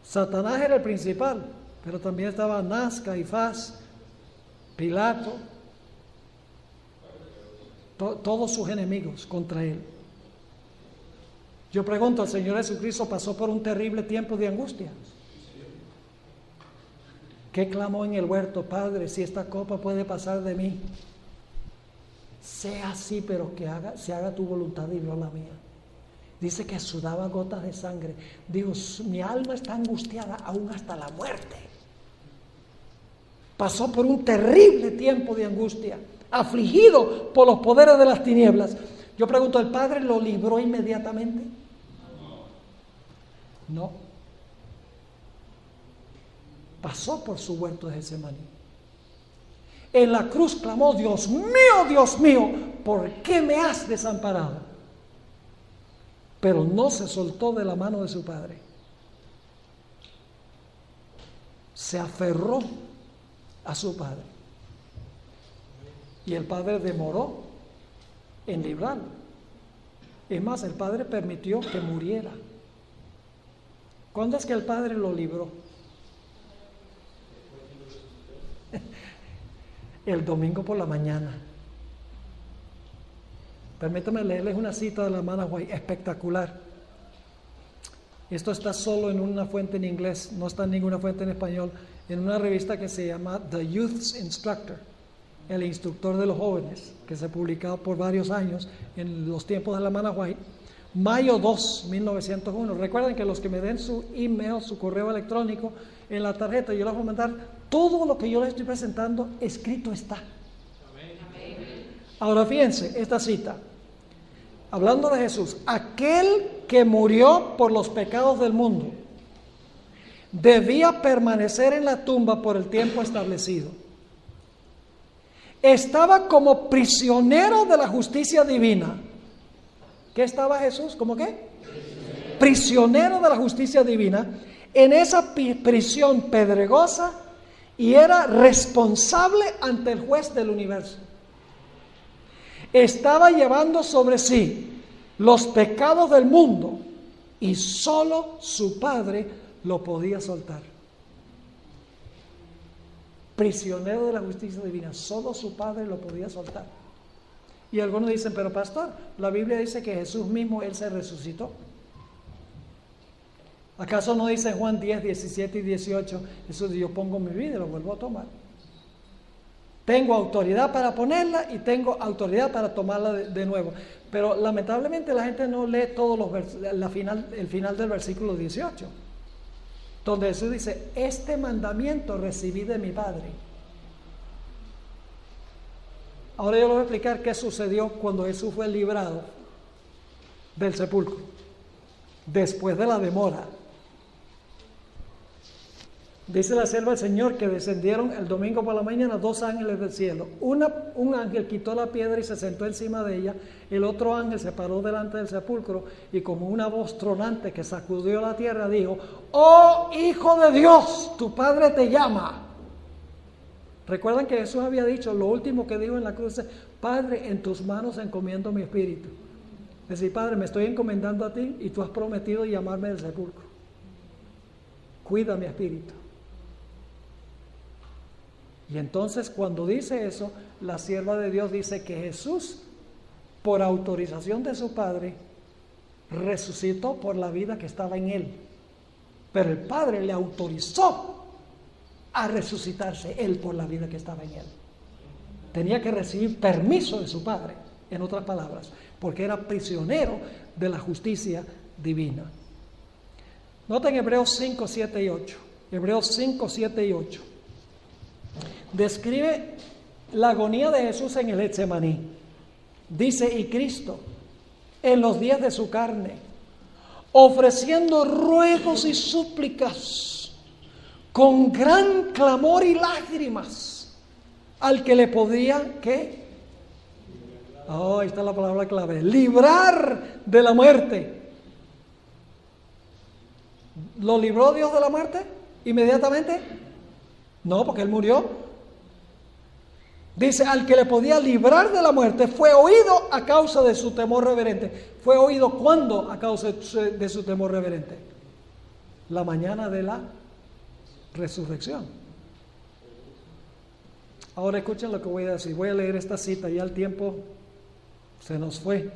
Satanás era el principal, pero también estaba Anás, Caifás, Pilato, todos sus enemigos contra él. Yo pregunto, ¿el Señor Jesucristo pasó por un terrible tiempo de angustia? ¿Qué clamó en el huerto? Padre, si esta copa puede pasar de mí, sea así, pero que se haga tu voluntad y no la mía. Dice que sudaba gotas de sangre. Dios, mi alma está angustiada aún hasta la muerte. Pasó por un terrible tiempo de angustia, afligido por los poderes de las tinieblas. Yo pregunto, ¿el Padre lo libró inmediatamente? No. Pasó por su huerto de Getsemaní. En la cruz clamó, Dios mío, ¿por qué me has desamparado? Pero no se soltó de la mano de su Padre. Se aferró a su Padre. Y el Padre demoró en librarlo. Es más, el Padre permitió que muriera. ¿Cuándo es que el Padre lo libró? El domingo por la mañana. Permítame leerles una cita de la hermana White, espectacular. Esto está solo en una fuente en inglés, no está en ninguna fuente en español, en una revista que se llama The Youth's Instructor, el instructor de los jóvenes, que se ha publicado por varios años en los tiempos de la hermana White. Mayo 2, 1901. Recuerden que los que me den su email, su correo electrónico, en la tarjeta yo les voy a mandar todo lo que yo les estoy presentando, escrito está. Ahora fíjense, esta cita, hablando de Jesús, aquel que murió por los pecados del mundo, debía permanecer en la tumba por el tiempo establecido. Estaba como prisionero de la justicia divina. ¿Qué estaba Jesús? ¿Cómo qué? Prisionero de la justicia divina en esa prisión pedregosa y era responsable ante el juez del universo. Estaba llevando sobre sí los pecados del mundo y solo su Padre lo podía soltar. Prisionero de la justicia divina, solo su Padre lo podía soltar. Y algunos dicen, pero pastor, la Biblia dice que Jesús mismo, Él se resucitó. ¿Acaso no dice Juan 10, 17 y 18? Jesús dijo, yo pongo mi vida y lo vuelvo a tomar. Tengo autoridad para ponerla y tengo autoridad para tomarla de nuevo. Pero lamentablemente la gente no lee todos los el final del versículo 18, donde Jesús dice, este mandamiento recibí de mi Padre. Ahora yo les voy a explicar qué sucedió cuando Jesús fue librado del sepulcro, después de la demora. Dice la sierva del Señor que descendieron el domingo por la mañana 2 ángeles del cielo. Un ángel quitó la piedra y se sentó encima de ella. El otro ángel se paró delante del sepulcro y como una voz tronante que sacudió la tierra dijo, oh Hijo de Dios, tu Padre te llama. Recuerdan que Jesús había dicho, lo último que dijo en la cruz es, Padre, en tus manos encomiendo mi espíritu. Es decir, Padre, me estoy encomendando a ti y tú has prometido llamarme del sepulcro. Cuida mi espíritu. Y entonces cuando dice eso, la sierva de Dios dice que Jesús, por autorización de su Padre, resucitó por la vida que estaba en él. Pero el Padre le autorizó a resucitarse él por la vida que estaba en él. Tenía que recibir permiso de su Padre, en otras palabras, porque era prisionero de la justicia divina. Noten Hebreos 5, 7 y 8. Hebreos 5, 7 y 8. Describe la agonía de Jesús en el Getsemaní. Dice, y Cristo, en los días de su carne, ofreciendo ruegos y súplicas, con gran clamor y lágrimas, al que le podía, ¿qué? Oh, ahí está la palabra clave, librar de la muerte. ¿Lo libró Dios de la muerte inmediatamente? No, porque Él murió. Dice, al que le podía librar de la muerte, fue oído a causa de su temor reverente. ¿Fue oído cuándo a causa de su temor reverente? La mañana de la resurrección. Ahora escuchen lo que voy a decir. Voy a leer esta cita, ya el tiempo se nos fue.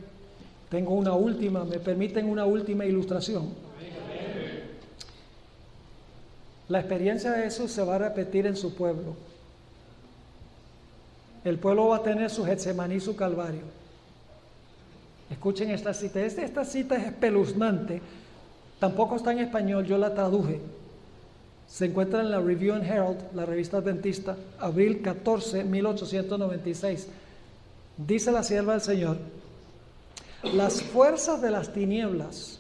Tengo una última, me permiten una última ilustración. La experiencia de Jesús se va a repetir en su pueblo. El pueblo va a tener su Getsemaní, su Calvario. Escuchen esta cita. Esta cita es espeluznante. Tampoco está en español, yo la traduje. Se encuentra en la Review and Herald, la revista adventista, abril 14, 1896. Dice la sierva del Señor: las fuerzas de las tinieblas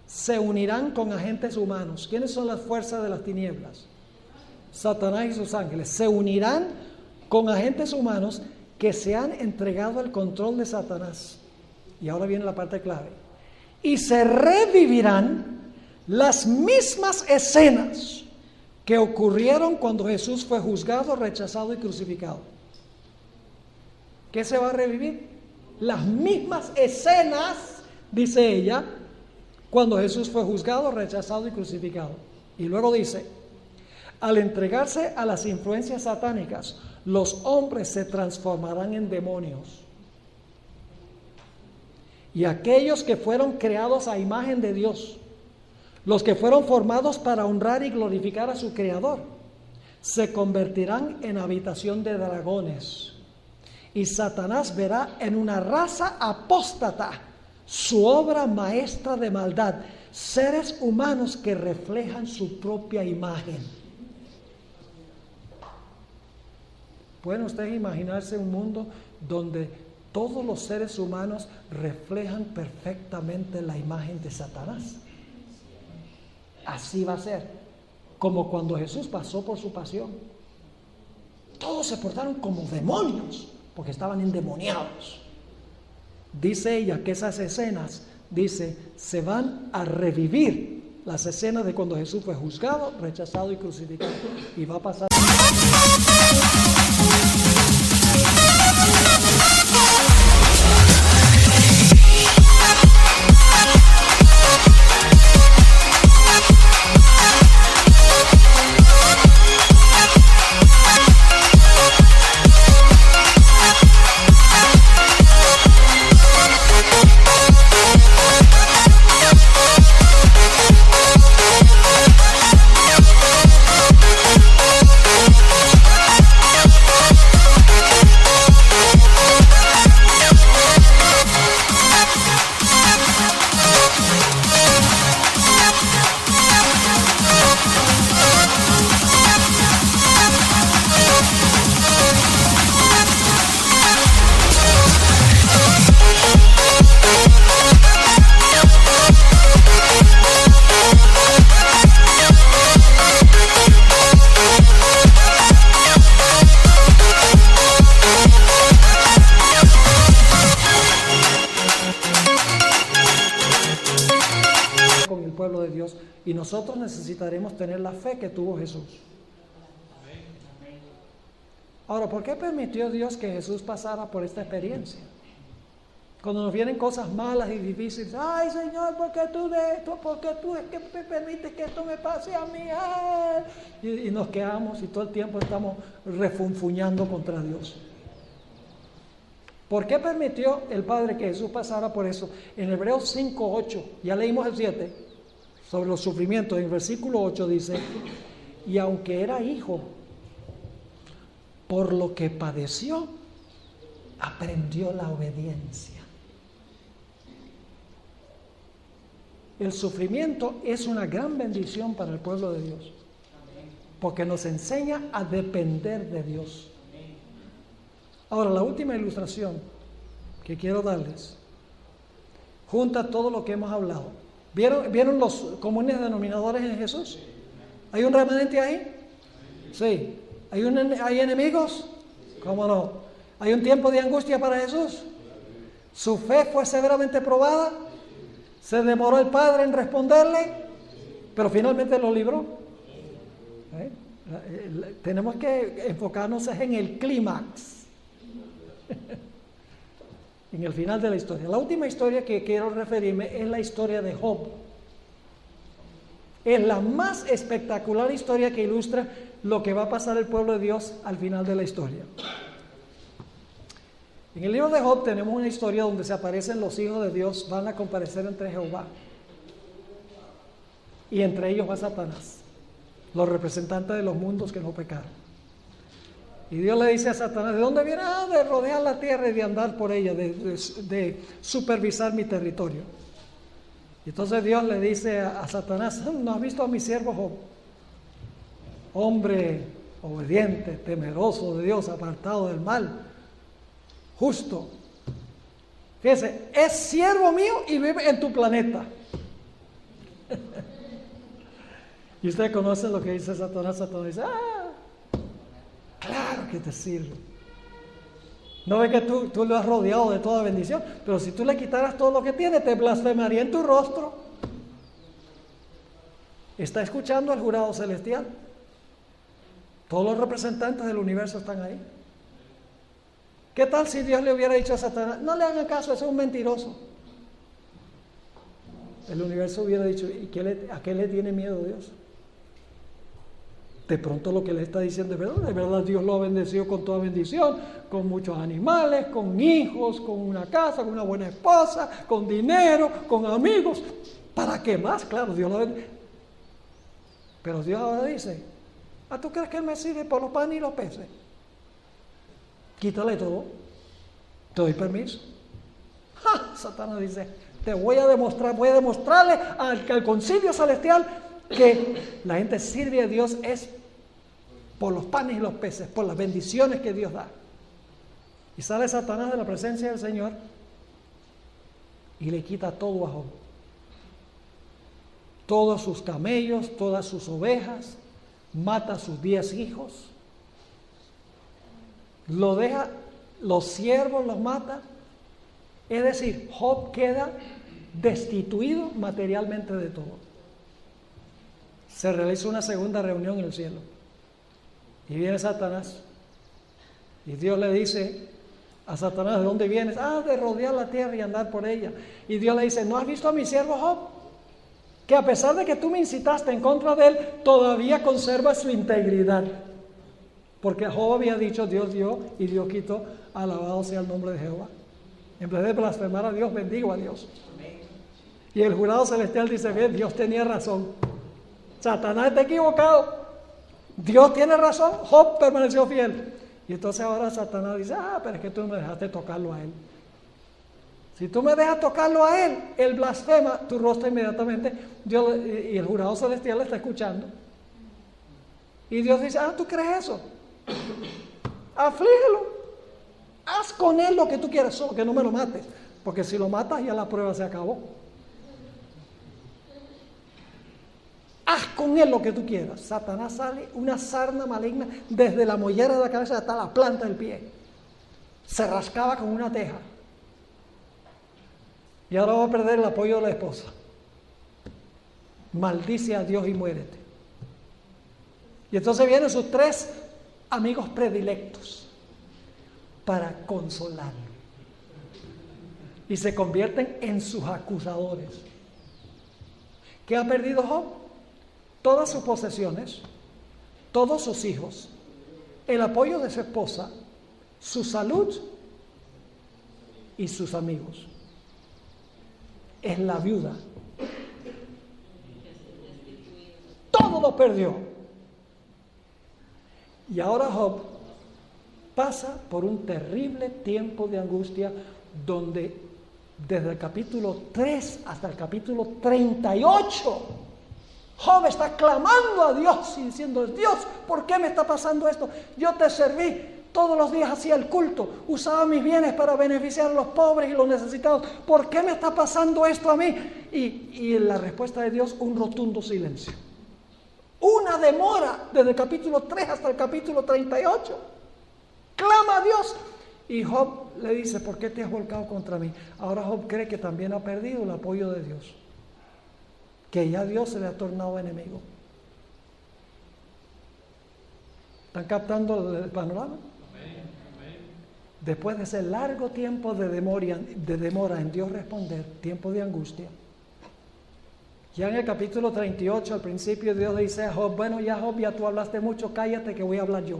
se unirán con agentes humanos. ¿Quiénes son las fuerzas de las tinieblas? Satanás y sus ángeles. Se unirán con agentes humanos que se han entregado al control de Satanás. Y ahora viene la parte clave. Y se revivirán las mismas escenas que ocurrieron cuando Jesús fue juzgado, rechazado y crucificado. ¿Qué se va a revivir? Las mismas escenas, dice ella, cuando Jesús fue juzgado, rechazado y crucificado. Y luego dice: al entregarse a las influencias satánicas, los hombres se transformarán en demonios. Y aquellos que fueron creados a imagen de Dios, los que fueron formados para honrar y glorificar a su Creador, se convertirán en habitación de dragones. Y Satanás verá en una raza apóstata su obra maestra de maldad, seres humanos que reflejan su propia imagen. ¿Pueden ustedes imaginarse un mundo donde todos los seres humanos reflejan perfectamente la imagen de Satanás? Así va a ser, como cuando Jesús pasó por su pasión. Todos se portaron como demonios, porque estaban endemoniados. Dice ella que esas escenas, dice, se van a revivir, las escenas de cuando Jesús fue juzgado, rechazado y crucificado. Y va a pasar. Y nosotros necesitaremos tener la fe que tuvo Jesús. Ahora, ¿por qué permitió Dios que Jesús pasara por esta experiencia? Cuando nos vienen cosas malas y difíciles, ay Señor, ¿por qué tú es que me permites que esto me pase a mí? Y nos quedamos y todo el tiempo estamos refunfuñando contra Dios. ¿Por qué permitió el Padre que Jesús pasara por eso? En Hebreos 5:8, ya leímos el 7, sobre los sufrimientos. En el versículo 8 dice: y aunque era hijo, por lo que padeció, aprendió la obediencia. El sufrimiento es una gran bendición para el pueblo de Dios, porque nos enseña a depender de Dios. Ahora, la última ilustración que quiero darles junta todo lo que hemos hablado. ¿Vieron los comunes denominadores en Jesús? ¿Hay un remanente ahí? Sí. ¿Hay enemigos? ¿Cómo no? ¿Hay un tiempo de angustia para Jesús? ¿Su fe fue severamente probada? ¿Se demoró el Padre en responderle? Pero finalmente lo libró. Tenemos que enfocarnos en el clímax. En el final de la historia. La última historia que quiero referirme es la historia de Job. Es la más espectacular historia que ilustra lo que va a pasar el pueblo de Dios al final de la historia. En el libro de Job tenemos una historia donde se aparecen los hijos de Dios, van a comparecer ante Jehová. Y entre ellos va Satanás, los representantes de los mundos que no pecaron. Y Dios le dice a Satanás: ¿de dónde viene? De rodear la tierra y de andar por ella, de supervisar mi territorio. Y entonces Dios le dice a Satanás: ¿no has visto a mi siervo Job? hombre obediente, temeroso de Dios, apartado del mal, justo. Fíjese, es siervo mío y vive en tu planeta. Y usted conoce lo que dice Satanás. Satanás dice, claro que te sirve. No ve que tú lo has rodeado de toda bendición, pero si tú le quitaras todo lo que tiene, te blasfemaría en tu rostro. ¿Está escuchando al jurado celestial? Todos los representantes del universo están ahí. ¿Qué tal si Dios le hubiera dicho a Satanás, no le hagan caso, ese es un mentiroso? El universo hubiera dicho, ¿y a qué le tiene miedo Dios? De pronto lo que le está diciendo es verdad. De verdad Dios lo ha bendecido con toda bendición, con muchos animales, con hijos, con una casa, con una buena esposa, con dinero, con amigos. ¿Para qué más? Claro, Dios lo bendice. Pero Dios ahora dice, ¿tú crees que Él me sirve por los panes y los peces? Quítale todo, te doy permiso. Satanás dice, voy a demostrarle al concilio celestial que la gente sirve a Dios es por los panes y los peces, por las bendiciones que Dios da. Y sale Satanás de la presencia del Señor y le quita todo a Job. Todos sus camellos, todas sus ovejas, mata a sus 10 hijos, lo deja, los siervos los mata. Es decir, Job queda destituido materialmente de todo. Se realiza una segunda reunión en el cielo y viene Satanás y Dios le dice a Satanás, ¿de dónde vienes? De rodear la tierra y andar por ella. Y Dios le dice, ¿no has visto a mi siervo Job? Que a pesar de que tú me incitaste en contra de él, todavía conserva su integridad. Porque Job había dicho, Dios dio y Dios quitó, alabado sea el nombre de Jehová. En vez de blasfemar a Dios, bendigo a Dios. Y el jurado celestial dice, bien, Dios tenía razón. Satanás está equivocado. Dios tiene razón, Job permaneció fiel. Y entonces ahora Satanás dice, pero es que tú no me dejaste tocarlo a él. Si tú me dejas tocarlo a él, él blasfema, tu rostro inmediatamente. Y el jurado celestial le está escuchando. Y Dios dice, ¿tú crees eso? Aflígelo. Haz con él lo que tú quieras, solo que no me lo mates. Porque si lo matas ya la prueba se acabó. Haz con él lo que tú quieras. Satanás sale una sarna maligna desde la mollera de la cabeza hasta la planta del pie. Se rascaba con una teja. Y ahora va a perder el apoyo de la esposa. Maldice a Dios y muérete. Y entonces vienen sus 3 amigos predilectos para consolarlo. Y se convierten en sus acusadores. ¿Qué ha perdido Job? Todas sus posesiones, todos sus hijos, el apoyo de su esposa, su salud y sus amigos. Es la viuda. Todo lo perdió. Y ahora Job pasa por un terrible tiempo de angustia donde desde el capítulo 3 hasta el capítulo 38 Job está clamando a Dios y diciendo, Dios, ¿por qué me está pasando esto? Yo te serví, todos los días hacía el culto, usaba mis bienes para beneficiar a los pobres y los necesitados. ¿Por qué me está pasando esto a mí? Y la respuesta de Dios, un rotundo silencio. Una demora desde el capítulo 3 hasta el capítulo 38. Clama a Dios. Y Job le dice, ¿por qué te has volcado contra mí? Ahora Job cree que también ha perdido el apoyo de Dios. Que ya Dios se le ha tornado enemigo. ¿Están captando el panorama? Después de ese largo tiempo de demora en Dios responder, tiempo de angustia, ya en el capítulo 38, al principio Dios le dice a Job, bueno ya Job, ya tú hablaste mucho, cállate que voy a hablar yo.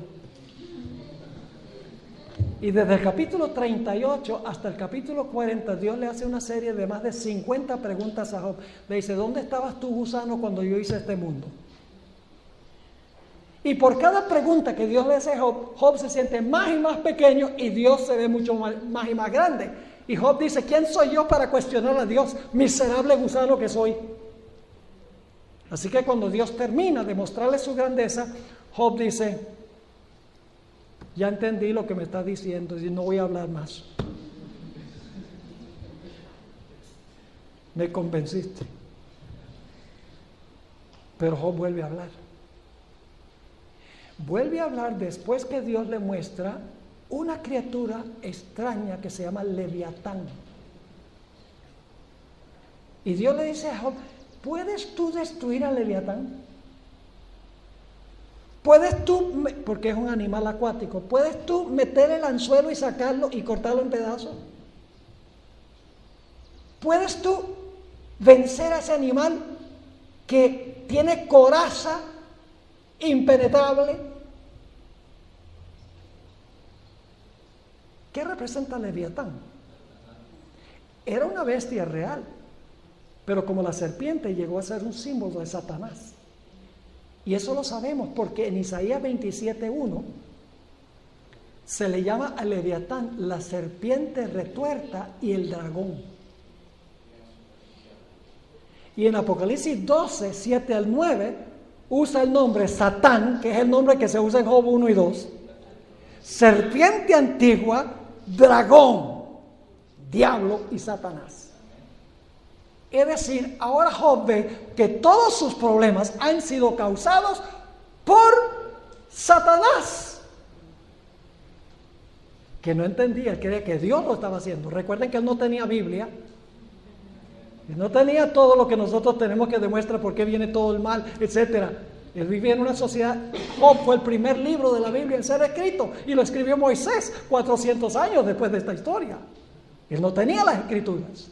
Y desde el capítulo 38 hasta el capítulo 40, Dios le hace una serie de más de 50 preguntas a Job. Le dice, ¿dónde estabas tú, gusano, cuando yo hice este mundo? Y por cada pregunta que Dios le hace a Job, Job se siente más y más pequeño y Dios se ve mucho más y más grande. Y Job dice, ¿quién soy yo para cuestionar a Dios, miserable gusano que soy? Así que cuando Dios termina de mostrarle su grandeza, Job dice, ya entendí lo que me está diciendo y no voy a hablar más. Me convenciste. Pero Job vuelve a hablar. Vuelve a hablar después que Dios le muestra una criatura extraña que se llama Leviatán. Y Dios le dice a Job, ¿puedes tú destruir a Leviatán? ¿Puedes tú, porque es un animal acuático, puedes tú meter el anzuelo y sacarlo y cortarlo en pedazos? ¿Puedes tú vencer a ese animal que tiene coraza impenetrable? ¿Qué representa Leviatán? Era una bestia real, pero como la serpiente llegó a ser un símbolo de Satanás. Y eso lo sabemos porque en Isaías 27:1 se le llama a Leviatán la serpiente retuerta y el dragón. Y en Apocalipsis 12:7-9 usa el nombre Satán, que es el nombre que se usa en Job 1 y 2. Serpiente antigua, dragón, diablo y Satanás. Es decir, ahora Job ve que todos sus problemas han sido causados por Satanás. Que no entendía, él creía que Dios lo estaba haciendo. Recuerden que él no tenía Biblia. Él no tenía todo lo que nosotros tenemos que demuestra por qué viene todo el mal, etc. Él vivía en una sociedad. Job fue el primer libro de la Biblia en ser escrito y lo escribió Moisés 400 años después de esta historia. Él no tenía las escrituras.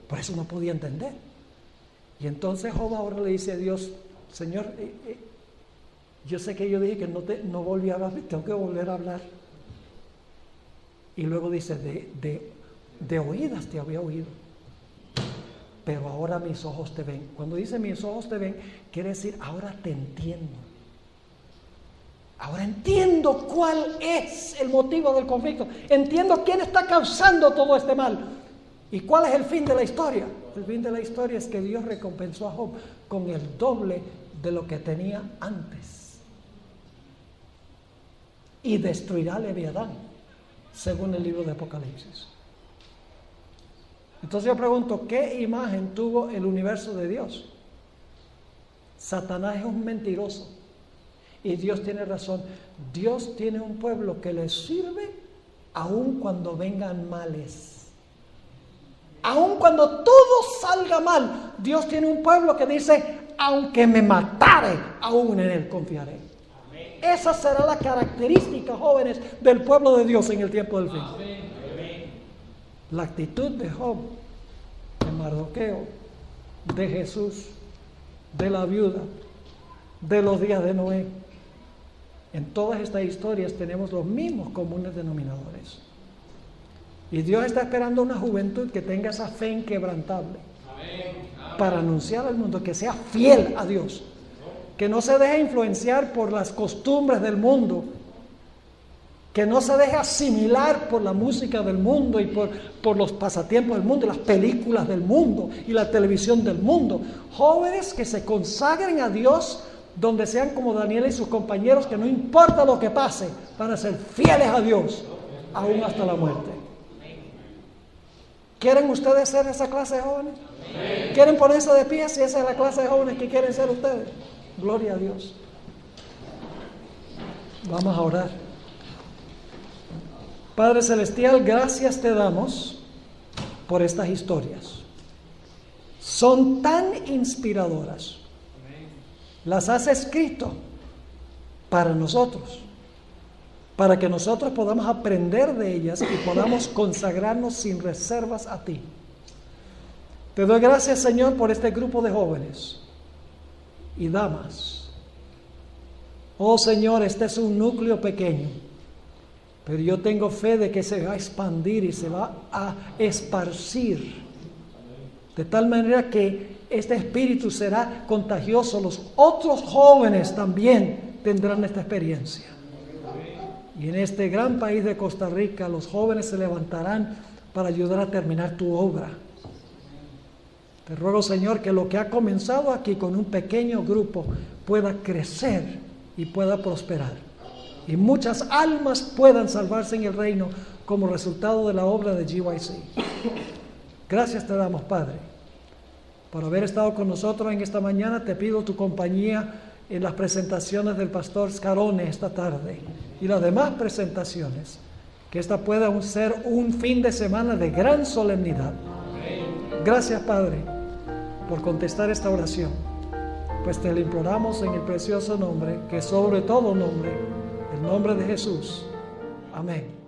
Por eso no podía entender. Y entonces Job ahora le dice a Dios, Señor, yo sé que yo dije que no volví a hablar, tengo que volver a hablar. Y luego dice, de oídas te había oído, pero ahora mis ojos te ven. Cuando dice mis ojos te ven, quiere decir ahora te entiendo. Ahora entiendo cuál es el motivo del conflicto. Entiendo quién está causando todo este mal. ¿Y cuál es el fin de la historia? El fin de la historia es que Dios recompensó a Job con el doble de lo que tenía antes. Y destruirá a Leviatán, según el libro de Apocalipsis. Entonces yo pregunto, ¿qué imagen tuvo el universo de Dios? Satanás es un mentiroso. Y Dios tiene razón. Dios tiene un pueblo que le sirve aun cuando vengan males. Aun cuando todo salga mal, Dios tiene un pueblo que dice, aunque me matare, aún en él confiaré. Amén. Esa será la característica, jóvenes, del pueblo de Dios en el tiempo del fin. Amén. La actitud de Job, de Mardoqueo, de Jesús, de la viuda, de los días de Noé. En todas estas historias tenemos los mismos comunes denominadores. Y Dios está esperando una juventud que tenga esa fe inquebrantable. Amén. Para anunciar al mundo, que sea fiel a Dios, que no se deje influenciar por las costumbres del mundo, que no se deje asimilar por la música del mundo y por los pasatiempos del mundo, las películas del mundo y la televisión del mundo. Jóvenes que se consagren a Dios, donde sean como Daniel y sus compañeros, que no importa lo que pase, van a ser fieles a Dios, aún hasta la muerte. ¿Quieren ustedes ser esa clase de jóvenes? Amén. ¿Quieren ponerse de pie si esa es la clase de jóvenes que quieren ser ustedes? Gloria a Dios. Vamos a orar. Padre Celestial, gracias te damos por estas historias. Son tan inspiradoras. Las has escrito para nosotros, para que nosotros podamos aprender de ellas y podamos consagrarnos sin reservas a ti. Te doy gracias, Señor, por este grupo de jóvenes y damas. Oh Señor, este es un núcleo pequeño, pero yo tengo fe de que se va a expandir y se va a esparcir, de tal manera que este espíritu será contagioso. Los otros jóvenes también tendrán esta experiencia. Y en este gran país de Costa Rica, los jóvenes se levantarán para ayudar a terminar tu obra. Te ruego, Señor, que lo que ha comenzado aquí con un pequeño grupo pueda crecer y pueda prosperar. Y muchas almas puedan salvarse en el reino como resultado de la obra de GYC. Gracias te damos, Padre, por haber estado con nosotros en esta mañana. Te pido tu compañía en las presentaciones del pastor Scarone esta tarde y las demás presentaciones. Que esta pueda ser un fin de semana de gran solemnidad. Gracias, Padre, por contestar esta oración. Pues te lo imploramos en el precioso nombre, que sobre todo nombre, el nombre de Jesús. Amén.